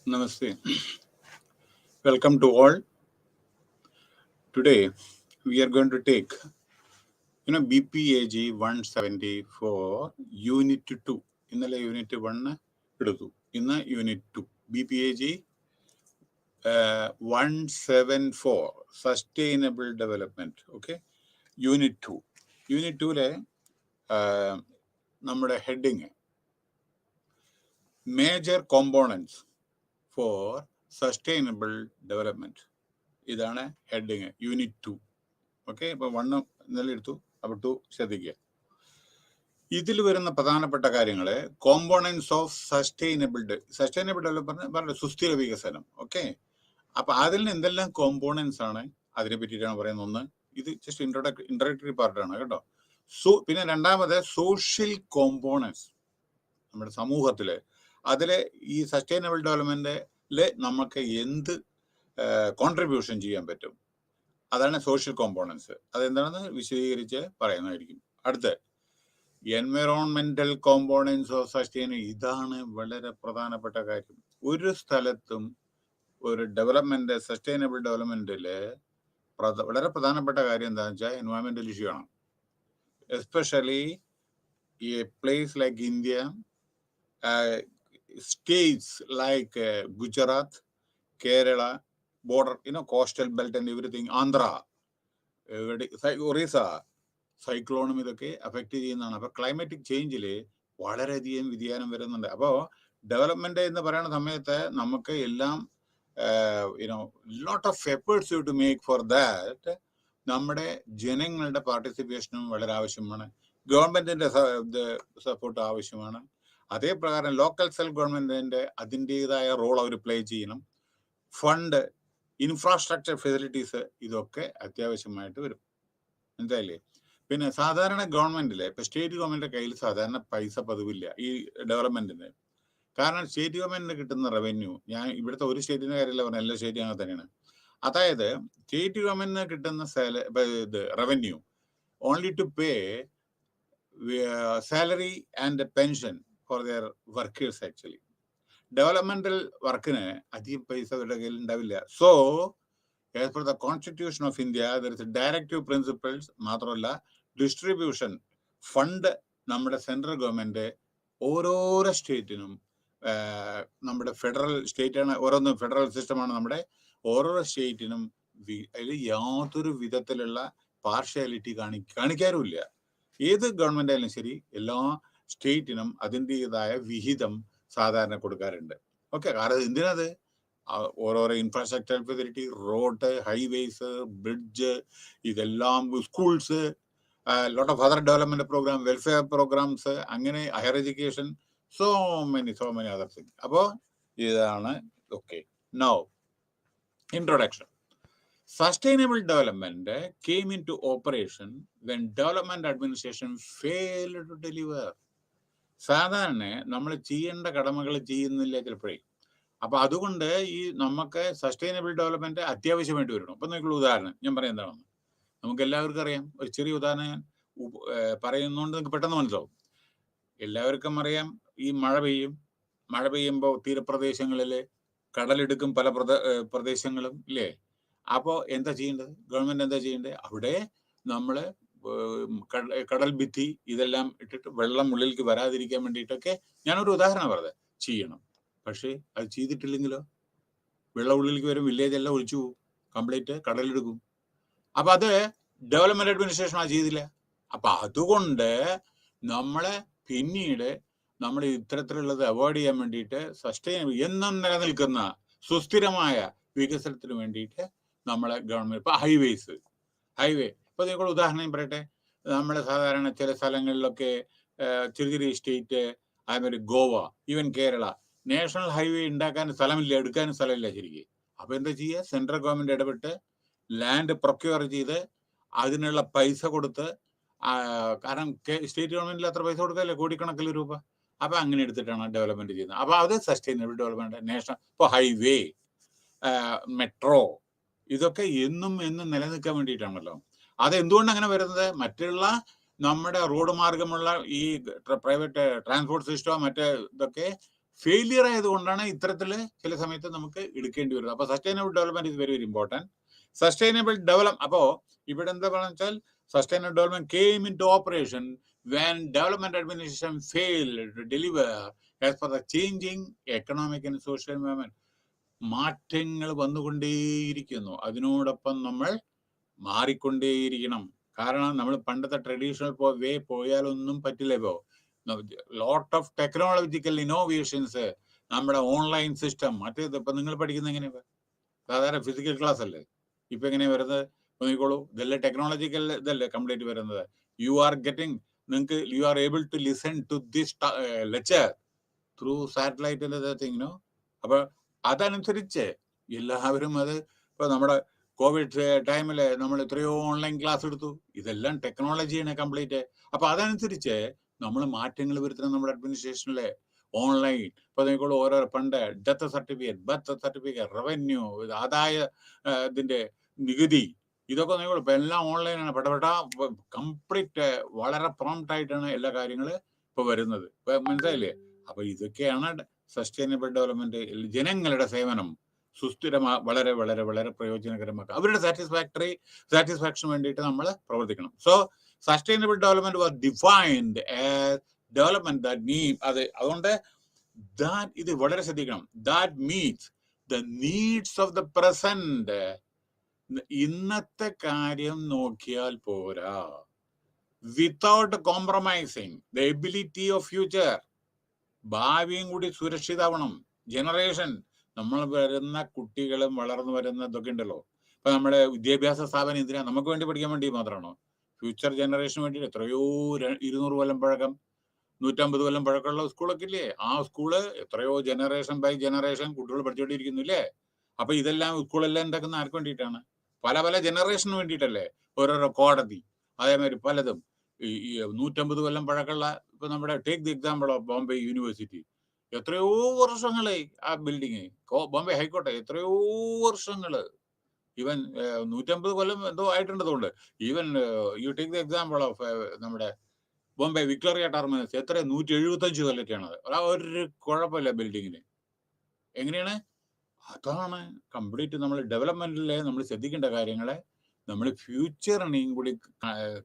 Namaste. Welcome to all. Today we are going to take BPAG 174 Unit 2. ഇന്നലെ unit 1 എടുത്തു. ഇന്ന് unit 2 BPAG 174 sustainable development. Okay, unit 2. Unit 2-ലെ നമ്മുടെ heading major components for sustainable development. ഇതാണ് heading unit 2. Okay, ഇപ്പൊ 1 ഇന്നലെ എടുത്തു, അപ്പൊ 2 ശ്രദ്ധിക്കുക. ഇതിൽ വരുന്ന പ്രധാനപ്പെട്ട കാര്യങ്ങള് കോമ്പോണൻസ് ഓഫ് സസ്റ്റൈനബിൾ ഡെവലപ്മെന്റ് പറഞ്ഞ സുസ്ഥിര വികസനം. ഓക്കെ, അപ്പൊ അതിൽ നിന്ന് എന്തെല്ലാം കോമ്പോണൻസ് ആണ് അതിനെ പറ്റിയിട്ടാണ് പറയുന്നത്. ഒന്ന്, ഇത് ജസ്റ്റ് ഇൻട്രോഡക്ടറി പാർട്ടാണ് കേട്ടോ. പിന്നെ രണ്ടാമത് സോഷ്യൽ കോമ്പോണൻസ്. നമ്മുടെ സമൂഹത്തില് അതില് ഈ സസ്റ്റൈനബിൾ ഡെവലപ്മെന്റില് നമുക്ക് എന്ത് കോൺട്രിബ്യൂഷൻ ചെയ്യാൻ പറ്റും, അതാണ് സോഷ്യൽ കോമ്പോണൻസ്. അതെന്താണെന്ന് വിശദീകരിച്ച് പറയുന്നതായിരിക്കും. അടുത്ത് എൻവയറോൺമെന്റൽ കോമ്പോണൻസ് ഓഫ് സസ്റ്റൈനബിൾ. ഇതാണ് വളരെ പ്രധാനപ്പെട്ട കാര്യം. ഒരു സ്ഥലത്തും ഒരു ഡെവലപ്മെന്റ്, സസ്റ്റൈനബിൾ ഡെവലപ്മെന്റില് വളരെ പ്രധാനപ്പെട്ട കാര്യം എന്താണെന്ന് വെച്ചാൽ എൻവയറോൺമെന്റൽ ഇഷ്യൂ ആണ്. Especially A place like India, states like Gujarat, Kerala, border, coastal belt and everything, Andhra, Orissa, സൈക്ലോണും ഇതൊക്കെ അഫക്റ്റ് ചെയ്യുന്നതാണ്. അപ്പൊ ക്ലൈമാറ്റിക് ചേഞ്ചിൽ വളരെയധികം വ്യതിയാനം വരുന്നുണ്ട്. അപ്പോൾ ഡെവലപ്മെന്റ് എന്ന് പറയുന്ന സമയത്ത് നമുക്ക് എല്ലാം lot of efforts to make for that. നമ്മുടെ ജനങ്ങളുടെ പാർട്ടിസിപ്പേഷനും വളരെ ആവശ്യമാണ്. ഗവൺമെന്റിന്റെ സപ്പോർട്ട് ആവശ്യമാണ്. അതേ പ്രകാരം ലോക്കൽ സെൽഫ് ഗവൺമെന്റിന്റെ അതിൻ്റെതായ റോൾ അവർ പ്ലേ ചെയ്യണം. ഫണ്ട്, ഇൻഫ്രാസ്ട്രക്ചർ ഫെസിലിറ്റീസ്, ഇതൊക്കെ അത്യാവശ്യമായിട്ട് വരും. എന്തായാലേ. പിന്നെ സാധാരണ ഗവൺമെന്റിലെ ഇപ്പൊ സ്റ്റേറ്റ് ഗവൺമെന്റിന്റെ കയ്യിൽ സാധാരണ പൈസ പതിവില്ല ഈ ഡെവലപ്മെന്റിന്. കാരണം സ്റ്റേറ്റ് ഗവൺമെന്റിന് കിട്ടുന്ന റവന്യൂ, ഞാൻ ഇവിടുത്തെ ഒരു സ്റ്റേറ്റിന്റെ കാര്യമല്ല പറഞ്ഞ, എല്ലാ സ്റ്റേറ്റും അങ്ങനെ തന്നെയാണ്. അതായത് സ്റ്റേറ്റ് ഗവൺമെന്റിന് കിട്ടുന്ന revenue only to pay salary and pension for their workers. Actually developmental വർക്കിന് അധികം പൈസ അവരുടെ കയ്യിൽ ഉണ്ടാവില്ല. So as per the Constitution of India, there is a directive principles. മാത്രമല്ല ഡിസ്ട്രിബ്യൂഷൻ ഫണ്ട് നമ്മുടെ സെൻട്രൽ ഗവൺമെന്റ് ഓരോരോ സ്റ്റേറ്റിനും, നമ്മുടെ ഫെഡറൽ സ്റ്റേറ്റ് ആണ്, ഓരോന്നും ഫെഡറൽ സിസ്റ്റമാണ് നമ്മുടെ, ഓരോരോ സ്റ്റേറ്റിനും അതിൽ യാതൊരു വിധത്തിലുള്ള പാർഷ്യാലിറ്റി കാണിക്കാറുമില്ല. ഏത് ഗവൺമെന്റ് ആയാലും ശരി, എല്ലാ സ്റ്റേറ്റിനും അതിൻ്റെതായ വിഹിതം സാധാരണ കൊടുക്കാറുണ്ട്. ഓക്കെ, കാരണം എന്തിനത് ഓരോരോ infrastructure facility, road, highways, bridge, ഇതെല്ലാം, schools, lot of other development program, welfare programs, അങ്ങനെ higher education, so many other thing. അപ്പോൾ ഇതാണ്. Okay, now introduction. Sustainable development came into operation when development administration failed to deliver. സാധാരണ നമ്മൾ ചെയ്യേണ്ട കടമകൾ ചെയ്യുന്നില്ല ചിലപ്പോഴേ. അപ്പൊ അതുകൊണ്ട് ഈ നമുക്ക് സസ്റ്റൈനബിൾ ഡെവലപ്മെന്റ് അത്യാവശ്യമായിട്ട് വരണം. അപ്പൊ നോക്കുള്ള ഉദാഹരണം ഞാൻ പറയാം എന്താണെന്ന്. നമുക്ക് എല്ലാവർക്കും അറിയാം. ഒരു ചെറിയ ഉദാഹരണം ഞാൻ പറയുന്നതുകൊണ്ട് നിങ്ങൾക്ക് പെട്ടെന്ന് മനസ്സിലാവും. എല്ലാവർക്കും അറിയാം, ഈ മഴ പെയ്യുമ്പോൾ തീരപ്രദേശങ്ങളില് കടലെടുക്കും പല പ്രദേശങ്ങളും ഇല്ലേ. അപ്പോൾ എന്താ ചെയ്യേണ്ടത്? ഗവൺമെന്റ് എന്താ ചെയ്യേണ്ടത്? അവിടെ നമ്മള് കടൽ ഭിത്തി ഇതെല്ലാം ഇട്ടിട്ട് വെള്ളം ഉള്ളിലേക്ക് വരാതിരിക്കാൻ വേണ്ടിയിട്ടൊക്കെ, ഞാനൊരു ഉദാഹരണം പറഞ്ഞത്, ചെയ്യണം. പക്ഷേ അത് ചെയ്തിട്ടില്ലെങ്കിലോ വെള്ളം ഉള്ളിലേക്ക് വരും, വില്ലേജ് എല്ലാം ഒഴിച്ചു പോകും, കംപ്ലീറ്റ് കടലെടുക്കും. അപ്പൊ അത് ഡെവലപ്മെന്റ് അഡ്മിനിസ്ട്രേഷൻ ആ ചെയ്തില്ല. അപ്പൊ അതുകൊണ്ട് നമ്മളെ പിന്നീട് നമ്മൾ ഇത്തരത്തിലുള്ളത് അവോയ്ഡ് ചെയ്യാൻ വേണ്ടിയിട്ട് സസ്റ്റൈനബിൾ എന്നും നിലനിൽക്കുന്ന സുസ്ഥിരമായ വികസനത്തിന് വേണ്ടിയിട്ട് നമ്മളെ ഗവൺമെന്റ്, ഇപ്പൊ ഹൈവേ ഇപ്പൊ നിങ്ങൾ ഉദാഹരണം പറയട്ടെ. നമ്മളെ സാധാരണ ചില സ്ഥലങ്ങളിലൊക്കെ ചെറിയ സ്റ്റേറ്റ്, അതേമാതിരി Goa, even Kerala, national highway ഉണ്ടാക്കാൻ സ്ഥലമില്ല, എടുക്കാനും സ്ഥലമില്ല ശരിക്കും. അപ്പൊ എന്താ ചെയ്യുക? സെൻട്രൽ ഗവൺമെന്റ് ഇടപെട്ട് ലാൻഡ് പ്രൊക്യൂർ ചെയ്ത് അതിനുള്ള പൈസ കൊടുത്ത്, കാരണം സ്റ്റേറ്റ് ഗവൺമെന്റിൽ അത്ര പൈസ കൊടുക്കല്ലേ, കോടിക്കണക്കിന് രൂപ. അപ്പൊ അങ്ങനെ എടുത്തിട്ടാണ് ഡെവലപ്മെന്റ് ചെയ്യുന്നത്. അപ്പൊ അത് സസ്റ്റൈനബിൾ ഡെവലപ്മെന്റ്. നാഷണൽ ഇപ്പൊ ഹൈവേ, മെട്രോ, ഇതൊക്കെ എന്നും നിലനിൽക്കാൻ വേണ്ടിയിട്ടാണല്ലോ. അത് എന്തുകൊണ്ട് അങ്ങനെ വരുന്നത്? മറ്റുള്ള നമ്മുടെ റോഡ് മാർഗമുള്ള ഈ പ്രൈവറ്റ് ട്രാൻസ്പോർട്ട് സിസ്റ്റം, മറ്റേ ഇതൊക്കെ ഫെയിലിയർ ആയതുകൊണ്ടാണ് ഇത്തരത്തില് ചില സമയത്ത് നമുക്ക് എടുക്കേണ്ടി വരുന്നത്. അപ്പൊ sustainable development is very very important. Sustainable develop അപ്പോ ഇവിടെ എന്താ പറയുക വെച്ചാൽ sustainable development came in to operation when development administration failed to deliver as per the changing economic and social environment. മാറ്റങ്ങൾ വന്നുകൊണ്ടേയിരിക്കുന്നു. അതിനോടൊപ്പം നമ്മൾ മാറിക്കൊണ്ടേയിരിക്കണം. കാരണം നമ്മൾ പണ്ടത്തെ ട്രഡീഷണൽ വേ പോയാലൊന്നും പറ്റില്ല. ഇപ്പോ ലോട്ട് ഓഫ് ടെക്നോളജിക്കൽ ഇന്നോവേഷൻസ്, നമ്മുടെ ഓൺലൈൻ സിസ്റ്റം, മറ്റേത് ഇപ്പൊ നിങ്ങൾ പഠിക്കുന്ന എങ്ങനെയാ? സാധാരണ ഫിസിക്കൽ ക്ലാസ് അല്ലേ ഇപ്പൊ എങ്ങനെയാ വരുന്നത്? നോക്കിക്കോളൂ, ഇതല്ലേ ടെക്നോളജിക്കൽ ഇതല്ലേ കംപ്ലീറ്റ് വരുന്നത്. യു ആർ ഗെറ്റിംഗ്, നിങ്ങൾക്ക് you are able to listen to this lecture through satellite തിങ്ങിനോ. അപ്പൊ അതനുസരിച്ച് എല്ലാവരും അത് ഇപ്പൊ നമ്മുടെ കോവിഡ് ടൈമില് നമ്മൾ എത്രയോ ഓൺലൈൻ ക്ലാസ് എടുത്തു. ഇതെല്ലാം ടെക്നോളജിയാണ് കംപ്ലീറ്റ്. അപ്പൊ അതനുസരിച്ച് നമ്മൾ മാറ്റങ്ങൾ വരുത്തണം നമ്മുടെ അഡ്മിനിസ്ട്രേഷനിലെ. ഓൺലൈൻ ഇപ്പൊ നോക്കിക്കോളൂ, ഓരോ പണ്ട് death certificate, birth certificate, revenue, ആദായ ഇതിന്റെ നികുതി, ഇതൊക്കെ നോക്കിക്കോളൂ ഇപ്പൊ എല്ലാം ഓൺലൈനാണ്. പെട്ടപ്പെട്ട കംപ്ലീറ്റ് വളരെ പ്രോംപ്റ്റ് ആയിട്ടാണ് എല്ലാ കാര്യങ്ങളും ഇപ്പൊ വരുന്നത്. ഇപ്പൊ മനസ്സിലായില്ലേ? അപ്പൊ ഇതൊക്കെയാണ് സസ്റ്റൈനബിൾ ഡെവലപ്മെന്റ്. ജനങ്ങളുടെ സേവനം വളരെ വളരെ വളരെ പ്രയോജനകരമാക്കുക, അവരുടെ സാറ്റിസ്ഫാക്ഷന് വേണ്ടിയിട്ട് നമ്മൾ പ്രവർത്തിക്കണം. So sustainable development was defined as development that meet, അതുകൊണ്ട് ഇത് വളരെ ശ്രദ്ധിക്കണം, that meets the needs of the present. ഇന്നത്തെ കാര്യം നോക്കിയാൽ പോരാ, without compromising the ability of future. ഭാവിയും കൂടി സുരക്ഷിതാവണം. ജനറേഷൻ, നമ്മൾ വരുന്ന കുട്ടികളും വളർന്നു വരുന്ന ഇതൊക്കെ ഉണ്ടല്ലോ. ഇപ്പൊ നമ്മുടെ വിദ്യാഭ്യാസ സ്ഥാപനം എന്തിനാ? നമുക്ക് വേണ്ടി പഠിക്കാൻ വേണ്ടി മാത്രമാണോ? ഫ്യൂച്ചർ ജനറേഷന് വേണ്ടി. എത്രയോ 200 കൊല്ലം പഴക്കം, 150 കൊല്ലം പഴക്കമുള്ള സ്കൂളൊക്കെ ഇല്ലേ? ആ സ്കൂള് എത്രയോ ജനറേഷൻ ബൈ ജനറേഷൻ കുട്ടികൾ പഠിച്ചുകൊണ്ടിരിക്കുന്നു ഇല്ലേ? അപ്പൊ ഇതെല്ലാം സ്കൂളെല്ലാം ഉണ്ടാക്കുന്ന ആർക്ക് വേണ്ടിയിട്ടാണ്? പല പല ജനറേഷന് വേണ്ടിയിട്ടല്ലേ? ഓരോരോ കോടതി, അതേമാതിരി പലതും. ഈ 150 കൊല്ലം പഴക്കമുള്ള ഇപ്പൊ നമ്മുടെ take the example of Bombay university. എത്രയോ വർഷങ്ങളെ ആ ബിൽഡിങ്, ബോംബെ ഹൈക്കോട്ടെ എത്രയോ വർഷങ്ങള്, ഈവൻ 150 കൊല്ലം എന്തോ ആയിട്ടുണ്ടതുകൊണ്ട്. Even you take the example of നമ്മുടെ ബോംബെ വിക്ടോറിയ ടെർമിനസ്, എത്ര 175 കൊല്ലത്തെയാണ്. ഒരു കുഴപ്പമില്ല ബിൽഡിങ്ങിന്. എങ്ങനെയാണ്? അതാണ് കംപ്ലീറ്റ് നമ്മൾ ഡെവലപ്മെന്റിലെ നമ്മൾ ശ്രദ്ധിക്കേണ്ട കാര്യങ്ങളെ നമ്മൾ ഫ്യൂച്ചറിനെയും കൂടി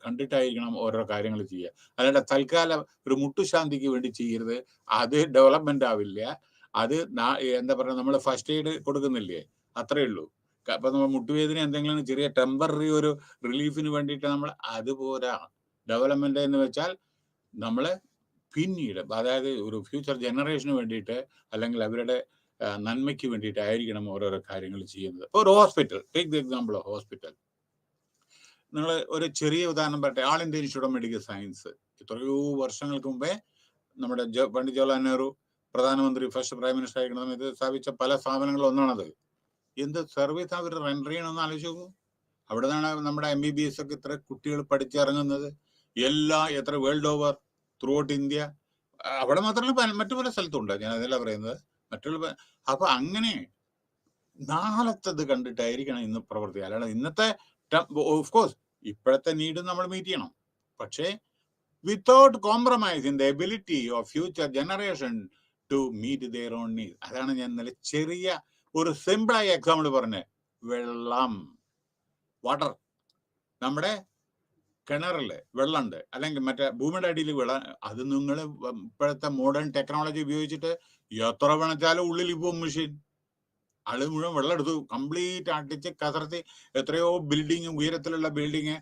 കണ്ടിട്ടായിരിക്കണം ഓരോ കാര്യങ്ങൾ ചെയ്യുക. അല്ലാണ്ട് തൽക്കാലം ഒരു മുട്ടുശാന്തിക്ക് വേണ്ടി ചെയ്യരുത്. അത് ഡെവലപ്മെന്റ് ആവില്ല. അത് എന്താ പറയുക, നമ്മൾ ഫസ്റ്റ് എയ്ഡ് കൊടുക്കുന്നില്ലേ, അത്രേ ഉള്ളൂ. അപ്പൊ നമ്മൾ മുട്ടുവേദന എന്തെങ്കിലും ചെറിയ ടെമ്പററി ഒരു റിലീഫിന് വേണ്ടിയിട്ട് നമ്മൾ, അതുപോരാ. ഡെവലപ്മെന്റ് എന്ന് വെച്ചാൽ നമ്മൾ പിന്നീട്, അതായത് ഒരു ഫ്യൂച്ചർ ജനറേഷന് വേണ്ടിയിട്ട് അല്ലെങ്കിൽ അവരുടെ നന്മയ്ക്ക് വേണ്ടിയിട്ടായിരിക്കണം ഓരോരോ കാര്യങ്ങൾ ചെയ്യുന്നത്. ഒരു hospital, take the example of hospital. നിങ്ങൾ ഒരു ചെറിയ ഉദാഹരണം പറയട്ടെ. All India institute of medical science എത്രയോ വർഷങ്ങൾക്ക് മുമ്പേ നമ്മുടെ പണ്ഡിറ്റ് ജവഹർലാൽ നെഹ്റു പ്രധാനമന്ത്രി, ഫസ്റ്റ് പ്രൈം മിനിസ്റ്റർ ആയിരിക്കുന്ന സമയത്ത് സ്ഥാപിച്ച പല സ്ഥാപനങ്ങളിൽ ഒന്നാണത്. എന്ത് സർവീസ് അവർ റെൻഡർ ചെയ്യണമെന്ന് ആലോചിച്ച് നോക്കൂ. അവിടെ നിന്നാണ് നമ്മുടെ MBBS ഒക്കെ ഇത്ര കുട്ടികൾ പഠിച്ചിറങ്ങുന്നത്. എത്ര world over, through out India. അവിടെ മാത്രമല്ല മറ്റു പല സ്ഥലത്തുണ്ട്. ഞാൻ അതല്ല പറയുന്നത്, മറ്റുള്ള. അപ്പൊ അങ്ങനെ നാളത്തത് കണ്ടിട്ടായിരിക്കണം ഇന്ന് പ്രവർത്തി. അല്ലാണ്ട് ഇന്നത്തെ ഓഫ് കോഴ്സ് ഇപ്പോഴത്തെ നീഡും നമ്മൾ മീറ്റ് ചെയ്യണം. പക്ഷേ without compromising the ability of future generation to meet their own need. അതാണ് ഞാൻ ഇന്നലെ ചെറിയ ഒരു സിമ്പിളായ എക്സാമ്പിൾ പറഞ്ഞത്. വെള്ളം, വാട്ടർ. നമ്മുടെ കിണറില് വെള്ളമുണ്ട്, അല്ലെങ്കിൽ മറ്റേ ഭൂമിയുടെ അടിയിൽ വെള്ളം. അത് നിങ്ങൾ ഇപ്പോഴത്തെ മോഡേൺ ടെക്നോളജി ഉപയോഗിച്ചിട്ട് എത്ര വേണിച്ചാലും ഉള്ളിൽ പോകും മെഷീൻ. ആള് മുഴുവൻ വെള്ളം എടുത്തു കംപ്ലീറ്റ് അടിച്ച് കസർത്തി. എത്രയോ ബിൽഡിങ്, ഉയരത്തിലുള്ള ബിൽഡിങ്,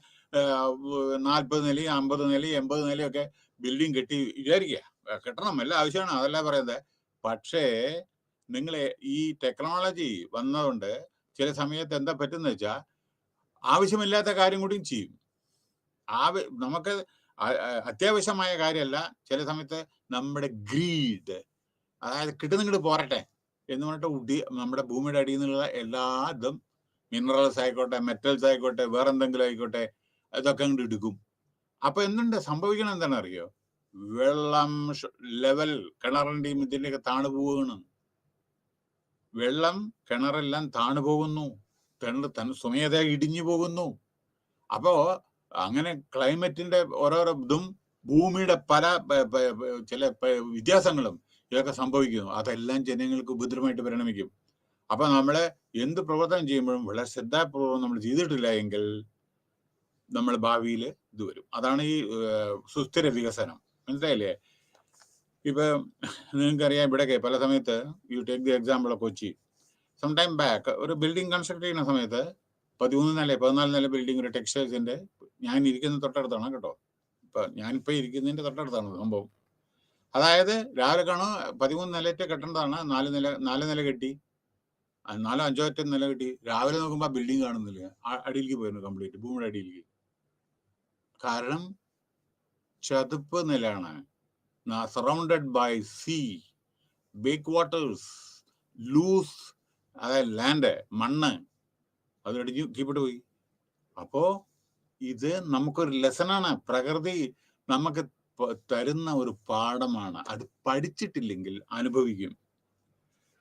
40 നില, 50 നില, 80 നിലയൊക്കെ ബിൽഡിങ് കെട്ടി വിചാരിക്കുക. കെട്ടണം, എല്ലാം ആവശ്യമാണ്, അതല്ല പറയുന്നത്. പക്ഷേ നിങ്ങൾ ഈ ടെക്നോളജി വന്നതുകൊണ്ട് ചില സമയത്ത് എന്താ പറ്റുന്ന വെച്ചാൽ ആവശ്യമില്ലാത്ത കാര്യം കൂടിയും ചെയ്യും. നമുക്ക് അത്യാവശ്യമായ കാര്യമല്ല, ചില സമയത്ത് നമ്മുടെ ഗ്രീഡ്, അതായത് കിട്ടുന്നിങ്ങോട്ട് പോരട്ടെ എന്ന് പറഞ്ഞിട്ട് നമ്മുടെ ഭൂമിയുടെ അടിയിൽ നിന്നുള്ള എല്ലാ ഇതും, മിനറൽസ് ആയിക്കോട്ടെ, മെറ്റൽസ് ആയിക്കോട്ടെ, വേറെ എന്തെങ്കിലും ആയിക്കോട്ടെ, ഇതൊക്കെ അങ്ങോട്ട് എടുക്കും. അപ്പൊ എന്തുണ്ട് സംഭവിക്കണം എന്താണ് അറിയോ? വെള്ളം ലെവൽ കിണറിന്റെയും ഇതിന്റെയൊക്കെ താണു പോവുകയാണ്. വെള്ളം കിണറെല്ലാം താണു പോകുന്നു, സ്വമേധയാ ഇടിഞ്ഞു പോകുന്നു. അപ്പോ അങ്ങനെ ക്ലൈമറ്റിന്റെ ഓരോരോ ഇതും ഭൂമിയുടെ പല ചില വ്യത്യാസങ്ങളും ഇതൊക്കെ സംഭവിക്കുന്നു. അതെല്ലാം ജനങ്ങൾക്ക് ഉപദ്രവമായിട്ട് പരിണമിക്കും. അപ്പൊ നമ്മള് എന്ത് പ്രവർത്തനം ചെയ്യുമ്പോഴും വളരെ ശ്രദ്ധാപൂർവ്വം നമ്മൾ ചെയ്തിട്ടില്ല എങ്കിൽ നമ്മൾ ഭാവിയിൽ ഇത് വരും. അതാണ് ഈ സുസ്ഥിര വികസനം. മനസ്സിലായില്ലേ? ഇപ്പൊ നിങ്ങൾക്കറിയാം, ഇവിടെ പല സമയത്ത് you take the example of Kochi. Some time back ഒരു ബിൽഡിംഗ് കൺസ്ട്രക്ട് ചെയ്യുന്ന സമയത്ത് 14 നില ബിൽഡിംഗ്, ഒരു ടെക്സ്റ്റൈൽസിന്റെ, ഞാൻ ഇരിക്കുന്ന തൊട്ടടുത്താണ് കേട്ടോ. ഞാനിപ്പോ ഇരിക്കുന്നതിന്റെ തൊട്ടടുത്താണ് സംഭവം. അതായത് രാവിലെ കാണും 13 നിലയിട്ട് കെട്ടേണ്ടതാണ്, 4 നില കെട്ടി, 4 5 നില കെട്ടി. രാവിലെ നോക്കുമ്പോ ബിൽഡിംഗ് കാണുന്നില്ല, അടിയിലേക്ക് പോയിരുന്നു കംപ്ലീറ്റ്, ഭൂമിയുടെ അടിയിലേക്ക്. കാരണം ചതുപ്പ് നിലാണ്, surrounded by sea, back waters, loose, അതായത് ലാൻഡ്, മണ്ണ്, അതിനടിച്ച് കീപ്പിട്ട് പോയി. അപ്പോ ഇത് നമുക്കൊരു ലെസണാണ്. പ്രകൃതി നമുക്ക് തരുന്ന ഒരു പാഠമാണ്. അത് പഠിച്ചിട്ടില്ലെങ്കിൽ അനുഭവിക്കും.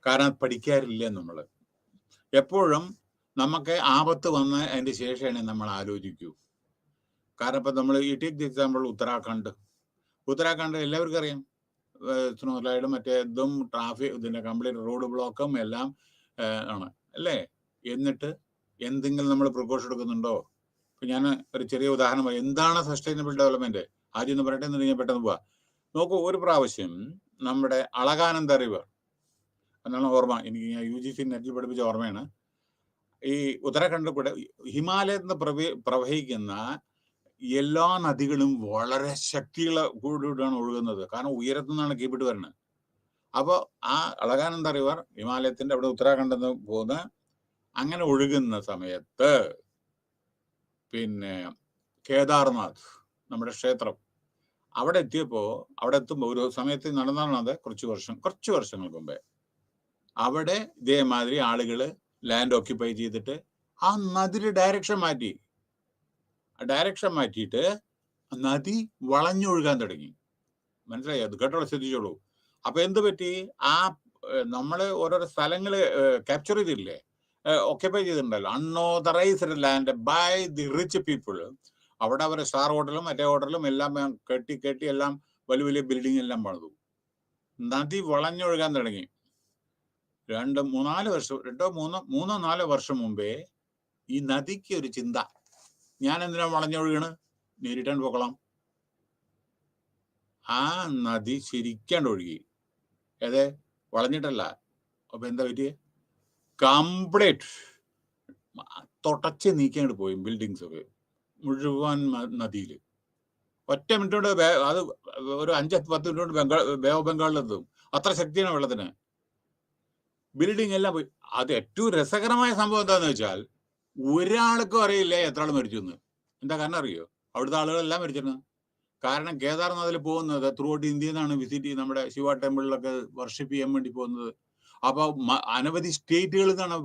കാരണം പഠിക്കാറില്ല നമ്മൾ. എപ്പോഴും നമുക്ക് ആപത്ത് വന്ന അതിന്റെ ശേഷമാണ് നമ്മൾ ആലോചിക്കൂ. കാരണം ഇപ്പൊ നമ്മൾ ഈ ടേക്ക് ദി എക്സാമ്പിൾ ഉത്തരാഖണ്ഡ് എല്ലാവർക്കും അറിയാം. സ്നോലൈഡും മറ്റേ ഇതും ട്രാഫിക്, ഇതിന്റെ കംപ്ലീറ്റ് റോഡ് ബ്ലോക്കും എല്ലാം ആണ് അല്ലേ? എന്നിട്ട് എന്തെങ്കിലും നമ്മൾ പ്രിക്കോഷൻ എടുക്കുന്നുണ്ടോ? ഇപ്പൊ ഞാൻ ഒരു ചെറിയ ഉദാഹരണം പറയാം. എന്താണ് സസ്റ്റൈനബിൾ ഡെവലപ്മെന്റ്? ആദ്യം ഒന്ന് പറയട്ടെ, എന്നിട്ട് പെട്ടെന്ന് പോവാ. നോക്കൂ, ഒരു പ്രാവശ്യം നമ്മുടെ അളകാനന്ദ റിവർ എന്നാണ് ഓർമ്മ എനിക്ക്, ഞാൻ UGC നെറ്റിൽ പഠിപ്പിച്ച ഓർമ്മയാണ്. ഈ ഉത്തരാഖണ്ഡിൽ കൂടെ ഹിമാലയത്തിൽ നിന്ന് പ്രവഹിക്കുന്ന എല്ലാ നദികളും വളരെ ശക്തിയോടുകൂടിയാണ് ഒഴുകുന്നത്. കാരണം ഉയരത്തു നിന്നാണ് കീപ്പിട്ട് വരുന്നത്. അപ്പോൾ ആ അളകാനന്ദ റിവർ ഹിമാലയത്തിന്റെ അവിടെ ഉത്തരാഖണ്ഡിൽ നിന്ന് പോകുന്ന അങ്ങനെ ഒഴുകുന്ന സമയത്ത് പിന്നെ കേദാർനാഥ്, നമ്മുടെ ക്ഷേത്രം, അവിടെ എത്തുമ്പോൾ ഒരു സമയത്ത് നടന്നതാണത്, കുറച്ച് വർഷങ്ങൾക്ക് മുമ്പേ. അവിടെ ഇതേമാതിരി ആളുകൾ ലാൻഡ് ഓക്യുപ്പൈ ചെയ്തിട്ട് ആ നദിയുടെ ഡയറക്ഷൻ മാറ്റിയിട്ട് നദി വളഞ്ഞൊഴുകാൻ തുടങ്ങി. മനസ്സിലായി? അത് കേട്ടോളൂ, ശ്രദ്ധിച്ചോളൂ. അപ്പൊ എന്ത് പറ്റി? ആ നമ്മള് ഓരോരോ സ്ഥലങ്ങള് ക്യാപ്ചർ ചെയ്തില്ലേ, ഓക്യുപ്പൈ ചെയ്തിട്ടുണ്ടല്ലോ, unauthorised land by the rich people. അവിടെ അവരെ സ്റ്റാർ ഹോട്ടലും മറ്റേ ഹോട്ടലും എല്ലാം കെട്ടി എല്ലാം വലിയ ബിൽഡിംഗ് എല്ലാം പണിതു. നദി വളഞ്ഞൊഴുകാൻ തുടങ്ങി. 3-4 വർഷം മുമ്പേ ഈ നദിക്ക് ഒരു ചിന്ത, ഞാൻ എന്തിനാ വളഞ്ഞൊഴുകണ്, നേരിട്ടാൻ പോകலாம். ആ നദി ശരിക്കാണ്ട് ഒഴുകി. ഏതേ വളഞ്ഞിട്ടല്ല. അപ്പൊ എന്താ പറ്റിയേ? കംപ്ലീറ്റ് തുടച്ച് നീക്കിയാണ്ട് പോയി ബിൽഡിങ്സ് ഒക്കെ മുഴുവൻ നദിയിൽ. ഒറ്റ മിനിറ്റ് കൊണ്ട് അത് ഒരു 5-10 മിനിറ്റ് കൊണ്ട് ബേ ഓഫ് ബംഗാളിലെത്തും. അത്ര ശക്തിയാണ് വെള്ളത്തിന്. ബിൽഡിംഗ് എല്ലാം പോയി. അത് ഏറ്റവും രസകരമായ സംഭവം എന്താന്ന് വെച്ചാൽ, ഒരാൾക്കും അറിയില്ല എത്ര ആൾ മരിച്ചു എന്ന്. എന്താ കാരണം അറിയോ? അവിടുത്തെ ആളുകളെല്ലാം മരിച്ചിരുന്നു. കാരണം കേദാർനാഥിൽ പോകുന്നത് ത്രൂ ഔട്ട് ഇന്ത്യയിൽ നിന്നാണ് വിസിറ്റ് ചെയ്ത് നമ്മുടെ ശിവ ടെമ്പിളിലൊക്കെ വർഷിപ്പ് ചെയ്യാൻ വേണ്ടി പോകുന്നത്. അപ്പൊ അനവധി സ്റ്റേറ്റുകളിൽ നിന്നാണ്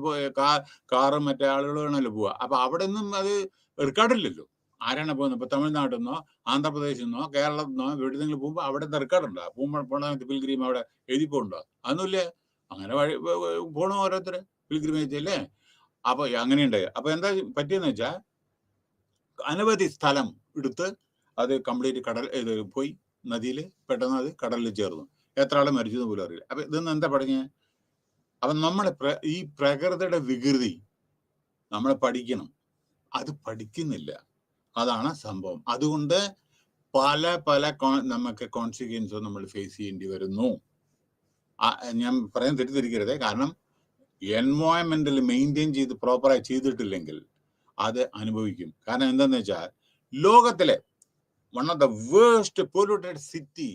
കാറും മറ്റേ ആളുകളാണല്ലോ പോവുക. അപ്പൊ അവിടെ നിന്നും അത് റെക്കോർഡില്ലല്ലോ. ആരാണ് പോകുന്നത്? ഇപ്പൊ തമിഴ്നാട്ടിൽ നിന്നോ ആന്ധ്രാപ്രദേശിൽ നിന്നോ കേരളത്തിൽ നിന്നോ എവിടെയെങ്കിലും പോകുമ്പോൾ അവിടുത്തെ റെക്കോർഡുണ്ടോ? പോണ പിൽഗ്രീം അവിടെ എഴുതി പോകണ്ടോ? അതൊന്നുമില്ല. അങ്ങനെ പോണു ഓരോരുത്തര് പിൽഗ്രിമേജ് അല്ലേ? അപ്പൊ അങ്ങനെയുണ്ട്. അപ്പൊ എന്താ പറ്റിയെന്ന് വെച്ചാൽ, അനവധി സ്ഥലം എടുത്ത് അത് കംപ്ലീറ്റ് ഇത് പോയി നദിയിൽ, പെട്ടെന്ന് അത് കടലിൽ ചേർന്നു. എത്ര ആളെ മരിച്ചെന്ന് പോലും അറിയില്ല. അപ്പൊ ഇതൊന്നും എന്താ പഠിഞ്ഞ്? അപ്പൊ നമ്മൾ ഈ പ്രകൃതിയുടെ വികൃതി നമ്മൾ പഠിക്കണം. അത് പഠിക്കുന്നില്ല, അതാണ് സംഭവം. അതുകൊണ്ട് പല നമുക്ക് കോൺസിക്വൻസ് നമ്മൾ ഫേസ് ചെയ്യേണ്ടി വരുന്നു. ഞാൻ പറയാൻ തെറ്റിദ്ധരിക്കരുത്. കാരണം എൻവയോൺമെന്റിൽ മെയിൻറ്റെയിൻ ചെയ്ത് പ്രോപ്പറായി ചെയ്തിട്ടില്ലെങ്കിൽ അത് അനുഭവിക്കും. കാരണം എന്താന്ന് വെച്ചാൽ, ലോകത്തിലെ one of the waste polluted city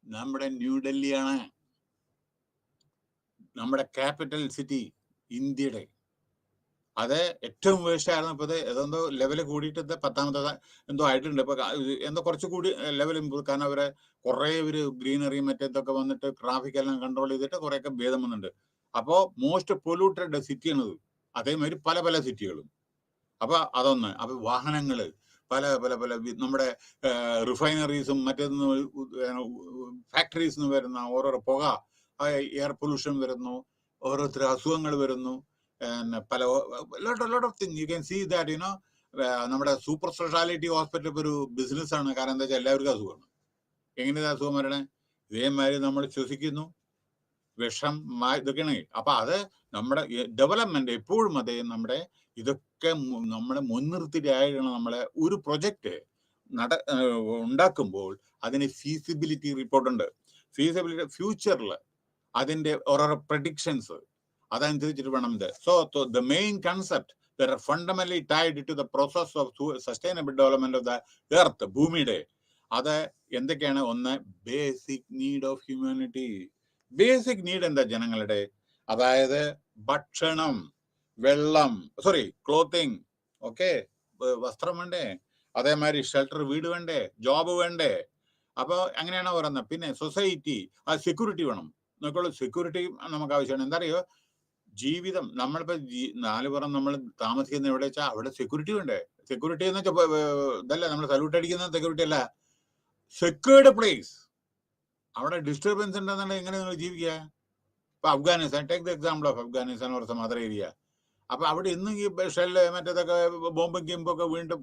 നമ്മുടെ ന്യൂഡൽഹിയാണ്. നമ്മുടെ ക്യാപിറ്റൽ സിറ്റി ഇന്ത്യയുടെ. അത് ഏറ്റവും വേസ്റ്റ് ആയിരുന്നു. ഇപ്പൊ ഏതെന്തോ ലെവല് കൂടിയിട്ട് 10ാമത്തെ എന്തോ ആയിട്ടുണ്ട്. ഇപ്പൊ എന്തോ കുറച്ചുകൂടി ലെവൽ ഇമ്പ്രൂവ്. കാരണം അവരെ കുറെ ഗ്രീനറി മറ്റേതൊക്കെ വന്നിട്ട് ട്രാഫിക് എല്ലാം കൺട്രോൾ ചെയ്തിട്ട് കുറെയൊക്കെ ഭേദം വന്നിട്ടുണ്ട്. അപ്പോ മോസ്റ്റ് പൊല്യൂട്ടഡ് സിറ്റിയാണത്. അതേമാതിരി പല സിറ്റികളും. അപ്പൊ അതൊന്ന്. അപ്പൊ വാഹനങ്ങള് പല നമ്മുടെ റിഫൈനറീസും മറ്റേന്ന് ഫാക്ടറീസ് നിന്ന് വരുന്ന ഓരോരോ പുക, എയർ പൊല്യൂഷൻ വരുന്നു, ഓരോരുത്തർ അസുഖങ്ങൾ വരുന്നു. പല lot of thing you can see that നമ്മുടെ സൂപ്പർ സ്പെഷ്യാലിറ്റി ഹോസ്പിറ്റൽ ഇപ്പൊ ഒരു ബിസിനസ് ആണ്. കാരണം എന്താ വെച്ചാൽ എല്ലാവർക്കും അസുഖമാണ്. എങ്ങനെയാ അസുഖം വരണേ? ഇതേമാതിരി നമ്മൾ ശ്വസിക്കുന്നു, വിഷം ഇതൊക്കെയാണ്. അപ്പൊ അത് നമ്മുടെ ഡെവലപ്മെന്റ് എപ്പോഴും അതേ നമ്മുടെ ഇതൊക്കെ നമ്മളെ മുൻനിർത്തിയായാണ് നമ്മളെ ഒരു പ്രൊജക്ട് ഉണ്ടാക്കുമ്പോൾ അതിന് ഫീസിബിലിറ്റി റിപ്പോർട്ട് ഉണ്ട്. ഫീസിബിലിറ്റി ഫ്യൂച്ചറിൽ അതിന്റെ ഓരോ പ്രഡിക്ഷൻസ് അതനുസരിച്ചിട്ട് വേണം ഇത്. So the main concept that are fundamentally tied to the process of sustainable development of the earth, ഭൂമിയുടെ അത് എന്തൊക്കെയാണ്? ഒന്ന്, basic need of humanity. Basic need എന്താ ജനങ്ങളുടെ? അതായത് ഭക്ഷണം, വെള്ളം, ക്ലോത്തിങ്, ഓക്കെ, വസ്ത്രം വേണ്ടേ, അതേമാതിരി ഷെൽട്ടർ, വീട് വേണ്ടേ, ജോബ് വേണ്ടേ. അപ്പോൾ അങ്ങനെയാണ് പറയുന്നത്. പിന്നെ സൊസൈറ്റി, ആ സെക്യൂരിറ്റി വേണം. നോക്കുള്ളൂ, സെക്യൂരിറ്റി നമുക്ക് ആവശ്യമാണ്. എന്താ അറിയോ, ജീവിതം നമ്മളിപ്പോ 4 പുറം നമ്മൾ താമസിക്കുന്ന എവിടെ വെച്ചാൽ അവിടെ സെക്യൂരിറ്റി വേണ്ടേ. സെക്യൂരിറ്റി എന്ന് വെച്ചാൽ ഇതല്ല നമ്മൾ സല്യൂട്ട് അടിക്കുന്ന സെക്യൂരിറ്റി അല്ല, സെക്യൂർഡ് പ്ലേസ്. അവിടെ ഡിസ്റ്റർബൻസ് ഉണ്ടെന്നുണ്ടെങ്കിൽ എങ്ങനെ നിങ്ങൾ ജീവിക്കുക? ഇപ്പൊ Afghanistan, take the example of Afghanistan or some other area. അപ്പൊ അവിടെ ഇന്നും ഈ ഷെല്ല് മറ്റേതൊക്കെ ബോംബും കിമ്പൊക്കെ വീണ്ടും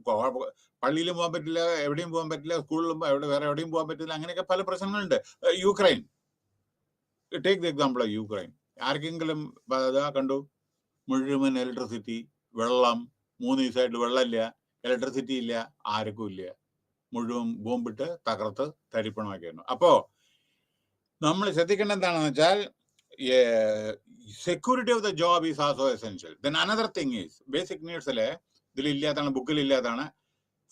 പള്ളിയിലും പോകാൻ പറ്റില്ല, എവിടെയും പോകാൻ പറ്റില്ല, സ്കൂളിലും വേറെ എവിടെയും പോകാൻ പറ്റില്ല. അങ്ങനെയൊക്കെ പല പ്രശ്നങ്ങളുണ്ട്. Ukraine, take the example of Ukraine. ആർക്കെങ്കിലും കണ്ടു മുഴുവൻ ഇലക്ട്രിസിറ്റി, വെള്ളം, 3 ദിവസമായിട്ട് വെള്ളമില്ല, ഇലക്ട്രിസിറ്റി ഇല്ല, ആർക്കും ഇല്ല, മുഴുവൻ ബോംബിട്ട് തകർത്ത് തരിപ്പണമാക്കിയിരുന്നു. അപ്പോ നമ്മൾ ശ്രദ്ധിക്കേണ്ട എന്താണെന്ന് വെച്ചാൽ security of the job is also essential. Then another thing is basic നീഡ്സിലെ ഇതിലില്ലാത്തതാണ്, ബുക്കിലില്ലാത്തതാണ്,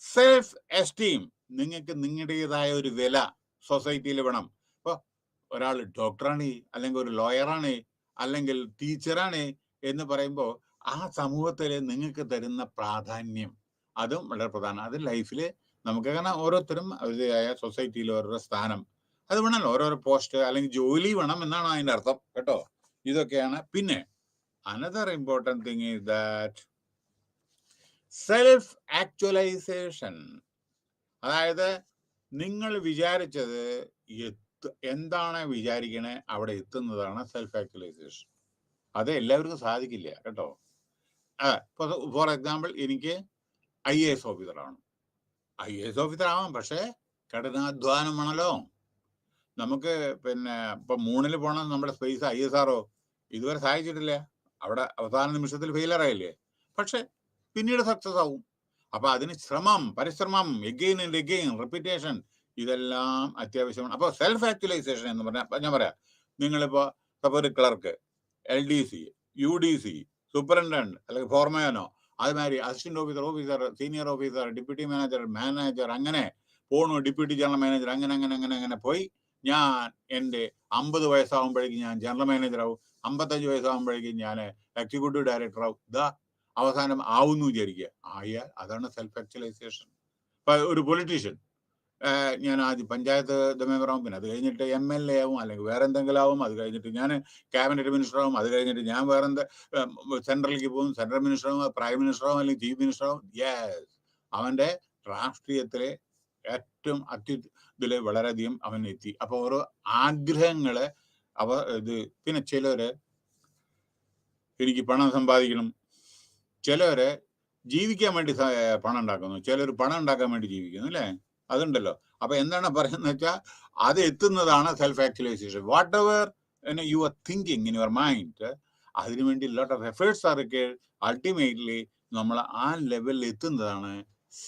സെൽഫ് എസ്റ്റീം. നിങ്ങൾക്ക് നിങ്ങളുടേതായ ഒരു വില സൊസൈറ്റിയിൽ വേണം. ഇപ്പോൾ ഒരാൾ ഡോക്ടറാണ്, അല്ലെങ്കിൽ ഒരു ലോയറാണ്, അല്ലെങ്കിൽ ടീച്ചറാണ് എന്ന് പറയുമ്പോൾ ആ സമൂഹത്തിൽ നിങ്ങൾക്ക് തരുന്ന പ്രാധാന്യം അതും വളരെ പ്രധാനം. അത് ലൈഫിൽ നമുക്ക് കാരണം ഓരോരുത്തരും അവരുടേതായ സൊസൈറ്റിയിൽ ഓരോരോ സ്ഥാനം അത് വേണമല്ലോ, ഓരോരോ പോസ്റ്റ് അല്ലെങ്കിൽ ജോലി വേണം എന്നാണ് അതിൻ്റെ അർത്ഥം കേട്ടോ. ഇതൊക്കെയാണ്. പിന്നെ another important thing is that self actualisation. അതായത് നിങ്ങൾ വിചാരിച്ചത് എന്താണ് വിചാരിക്കണേ അവിടെ എത്തുന്നതാണ് സെൽഫ് ആക്ച്വലൈസേഷൻ. അത് എല്ലാവർക്കും സാധിക്കില്ല കേട്ടോ. ഫോർ എക്സാമ്പിൾ, എനിക്ക് IAS ഓഫീസറാണ്. IAS ഓഫീസർ ആവാം, പക്ഷേ കഠിനാധ്വാനം വേണമല്ലോ. നമുക്ക് പിന്നെ ഇപ്പൊ മൂണിൽ പോകണം നമ്മുടെ സ്പേസ് ISRO ഇതുവരെ സഹായിച്ചിട്ടില്ല. അവിടെ അവസാന നിമിഷത്തിൽ ഫെയിലർ ആയില്ലേ, പക്ഷെ പിന്നീട് സക്സസ് ആവും. അപ്പൊ അതിന് പരിശ്രമം, എഗെയിൻ ആൻഡ് എഗെയിൻ, റിപ്പീറ്റേഷൻ, ഇതെല്ലാം അത്യാവശ്യമാണ്. അപ്പോൾ സെൽഫ് ആക്ച്വലൈസേഷൻ എന്ന് പറഞ്ഞാൽ ഞാൻ പറയാം, നിങ്ങളിപ്പോ ഒരു ക്ലർക്ക്, LDC, UDC, സൂപ്രണ്ടന്റ് അല്ലെങ്കിൽ ഫോർമാനോ, അതുമാതിരി assistant officer, senior officer, deputy manager, അങ്ങനെ പോണു, ഡെപ്യൂട്ടി ജനറൽ മാനേജർ, അങ്ങനെ പോയി ഞാൻ എൻ്റെ 50 വയസ്സാകുമ്പോഴേക്കും ഞാൻ ജനറൽ മാനേജർ ആവും, 55 വയസ്സാകുമ്പോഴേക്കും ഞാൻ എക്സിക്യൂട്ടീവ് ഡയറക്ടർ ആവും. അവസാനം ആവുന്നു വിചാരിക്കുക. ആയാൽ അതാണ് സെൽഫ് ആക്ച്വലൈസേഷൻ. ഇപ്പൊ ഒരു പൊളിറ്റീഷ്യൻ, ഞാൻ ആദ്യം പഞ്ചായത്ത് മെമ്പർ ആവും, പിന്നെ അത് കഴിഞ്ഞിട്ട് MLA ആവും, അല്ലെങ്കിൽ വേറെ എന്തെങ്കിലും ആവും, അത് കഴിഞ്ഞിട്ട് ഞാൻ ക്യാബിനറ്റ് മിനിസ്റ്റർ ആവും, അത് കഴിഞ്ഞിട്ട് ഞാൻ വേറെ സെൻട്രലിലേക്ക് പോകും, സെൻട്രൽ മിനിസ്റ്റർ ആവും, പ്രൈം മിനിസ്റ്റർ ആവും, അല്ലെങ്കിൽ ചീഫ് മിനിസ്റ്റർ ആവും. യെസ്, അവന്റെ രാഷ്ട്രീയത്തിലെ ഏറ്റവും ഇതില് വളരെയധികം അവൻ എത്തി. അപ്പൊ ഓരോ ആഗ്രഹങ്ങള് പിന്നെ ചിലര് എനിക്ക് പണം സമ്പാദിക്കണം, ചിലര് ജീവിക്കാൻ വേണ്ടി പണം ഉണ്ടാക്കുന്നു, ചിലർ പണം ഉണ്ടാക്കാൻ വേണ്ടി ജീവിക്കുന്നു, അല്ലേ? അതുണ്ടല്ലോ. അപ്പൊ എന്താണ് പറയുന്നത് വെച്ചാൽ അത് എത്തുന്നതാണ് self actualisation. Whatever you are thinking in your mind, അതിനുവേണ്ടി lot of efforts are required. Ultimately നമ്മൾ ആ ലെവലിൽ എത്തുന്നതാണ്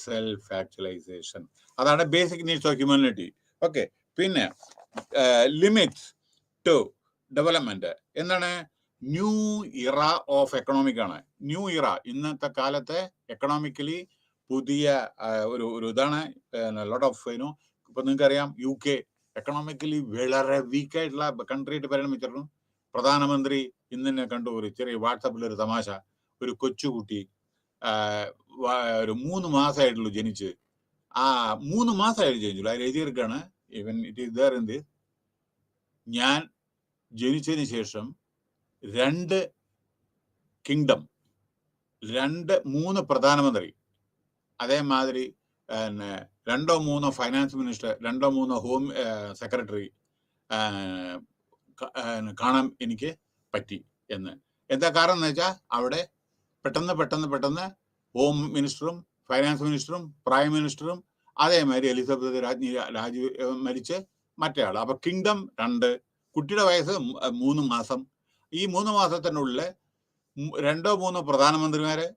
സെൽഫ് ആക്ച്വലൈസേഷൻ. അതാണ് basic needs of humanity. Okay, പിന്നെ ലിമിറ്റ്സ് ടു ഡെവലപ്മെന്റ് എന്താണ്? ന്യൂ ഇറ ഓഫ് എക്കണോമിക് ആണ്. ന്യൂ ഇറ, ഇന്നത്തെ കാലത്തെ എക്കണോമിക്കലി പുതിയ ഒരു ഇതാണ്. ലോട്ട് ഓഫ് ഇപ്പൊ നിങ്ങൾക്കറിയാം, UK എക്കണോമിക്കലി വളരെ വീക്കായിട്ടുള്ള കൺട്രി ആയിട്ട് പരിണമിച്ചിരുന്നു. പ്രധാനമന്ത്രി ഇന്ന് തന്നെ കണ്ടു, ഒരു ചെറിയ വാട്സാപ്പിൽ ഒരു തമാശ, ഒരു കൊച്ചുകുട്ടി ഒരു 3 മാസമായിട്ടുള്ളൂ ജനിച്ച്. 3 മാസമായിട്ട് ജനിച്ചുള്ളൂ. അതിൽ എഴുതിയെടുക്കാണ്, even it is there in this, ഞാൻ ജനിച്ചതിന് ശേഷം 2 കിങ്ഡം, 3 പ്രധാനമന്ത്രി, അതേമാതിരി 2 or 3 finance minister, 2 or 3 home secretary കാണാൻ എനിക്ക് പറ്റി എന്ന്. എന്താ കാരണം എന്ന് വെച്ചാൽ അവിടെ പെട്ടെന്ന് ഹോം മിനിസ്റ്ററും ഫൈനാൻസ് മിനിസ്റ്ററും പ്രൈം മിനിസ്റ്ററും അതേമാതിരി എലിസബത്ത് രാജ്ഞി മരിച്ച് മറ്റേ ആൾ. അപ്പൊ കിങ്ഡം 2, കുട്ടിയുടെ വയസ്സ് 3 മാസം. ഈ 3 മാസത്തിനുള്ളിൽ 2-3 പ്രധാനമന്ത്രിമാരെ,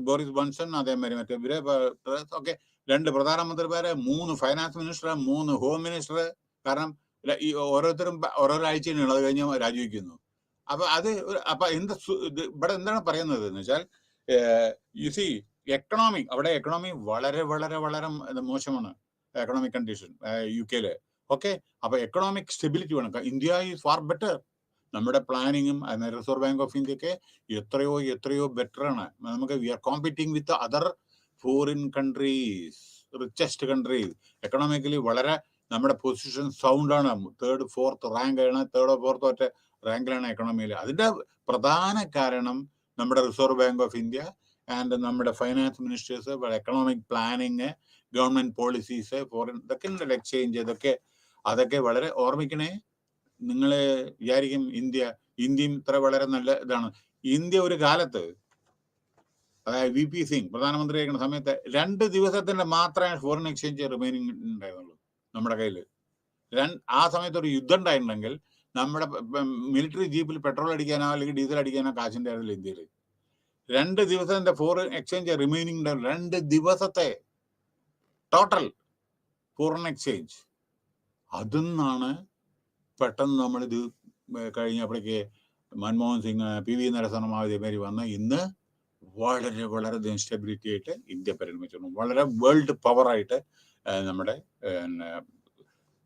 ബോറിസ് ജോൺസൺ, അതേമാതിരി മറ്റേ ഇവരെ ഒക്കെ 2 പ്രധാനമന്ത്രിമാരെ, 3 ഫൈനാൻസ് മിനിസ്റ്റർ, 3 ഹോം മിനിസ്റ്റർ. കാരണം ഈ ഓരോരുത്തരും ഓരോരോ ആഴ്ചയാണ് അത് കഴിഞ്ഞ് രാജിവെക്കുന്നു. അപ്പൊ അത് അപ്പൊ ഇവിടെ എന്താണ് പറയുന്നത് എന്ന് വെച്ചാൽ, യു സി എക്കണോമിക്, അവിടെ എക്കണോമി വളരെ വളരെ വളരെ മോശമാണ്, എക്കണോമിക് കണ്ടീഷൻ UK-ല്. ഓക്കെ, അപ്പൊ എക്കണോമിക് സ്റ്റെബിലിറ്റി വേണം. India is far better. നമ്മുടെ പ്ലാനിങ്ങും റിസർവ് ബാങ്ക് ഓഫ് ഇന്ത്യക്ക് എത്രയോ ബെറ്റർ ആണ്. നമുക്ക് we are competing with other foreign countries, richest countries. Economically വളരെ നമ്മുടെ പൊസിഷൻ സൗണ്ട് ആണ്. 3rd 4th റാങ്ക് ആണ്, 3rd or 4th ഒറ്റ റാങ്കിലാണ് എക്കണോമിയിൽ. അതിന്റെ പ്രധാന കാരണം നമ്മുടെ reserve bank of India and നമ്മുടെ finance ministers, economic planning, government policies, foreign ഇതൊക്കെ ഉണ്ടല്ലോ, എക്സ്ചേഞ്ച്, അതൊക്കെ വളരെ ഓർമ്മിക്കണേ. നിങ്ങൾ വിചാരിക്കും ഇന്ത്യയും ഇത്ര വളരെ നല്ല ഇതാണ്. ഇന്ത്യ ഒരു കാലത്ത്, അതായത് VP സിംഗ് പ്രധാനമന്ത്രി ആയിരിക്കുന്ന സമയത്ത് 2 ദിവസത്തിന്റെ മാത്രമേ ഫോറിൻ എക്സ്ചേഞ്ച് റിമൈനിങ് ഉണ്ടായിരുന്നുള്ളൂ നമ്മുടെ കയ്യിൽ. ആ സമയത്ത് ഒരു യുദ്ധം ഉണ്ടായിട്ടുണ്ടെങ്കിൽ നമ്മുടെ മിലിറ്ററി ജീപ്പിൽ പെട്രോൾ അടിക്കാനോ അല്ലെങ്കിൽ ഡീസൽ അടിക്കാനോ കാശിന്റെ ആയിരുന്നില്ല ഇന്ത്യയിൽ. 2 ദിവസത്തിന്റെ ഫോറിൻ എക്സ്ചേഞ്ച് റിമൈനിങ് ഉണ്ടായിരുന്നു. 2 ദിവസത്തെ ടോട്ടൽ ഫോറിൻ എക്സ്ചേഞ്ച്. അതിന്നാണ് പെട്ടെന്ന് നമ്മളിത് കഴിഞ്ഞപ്പോഴേക്ക് മൻമോഹൻ സിംഗ്, PV നരസിംഹ മാതിരി വന്ന് ഇന്ന് വളരെ വളരെ സ്റ്റെബിലിറ്റി ആയിട്ട് ഇന്ത്യ പരിണമിച്ചു. വളരെ വേൾഡ് പവറായിട്ട് നമ്മുടെ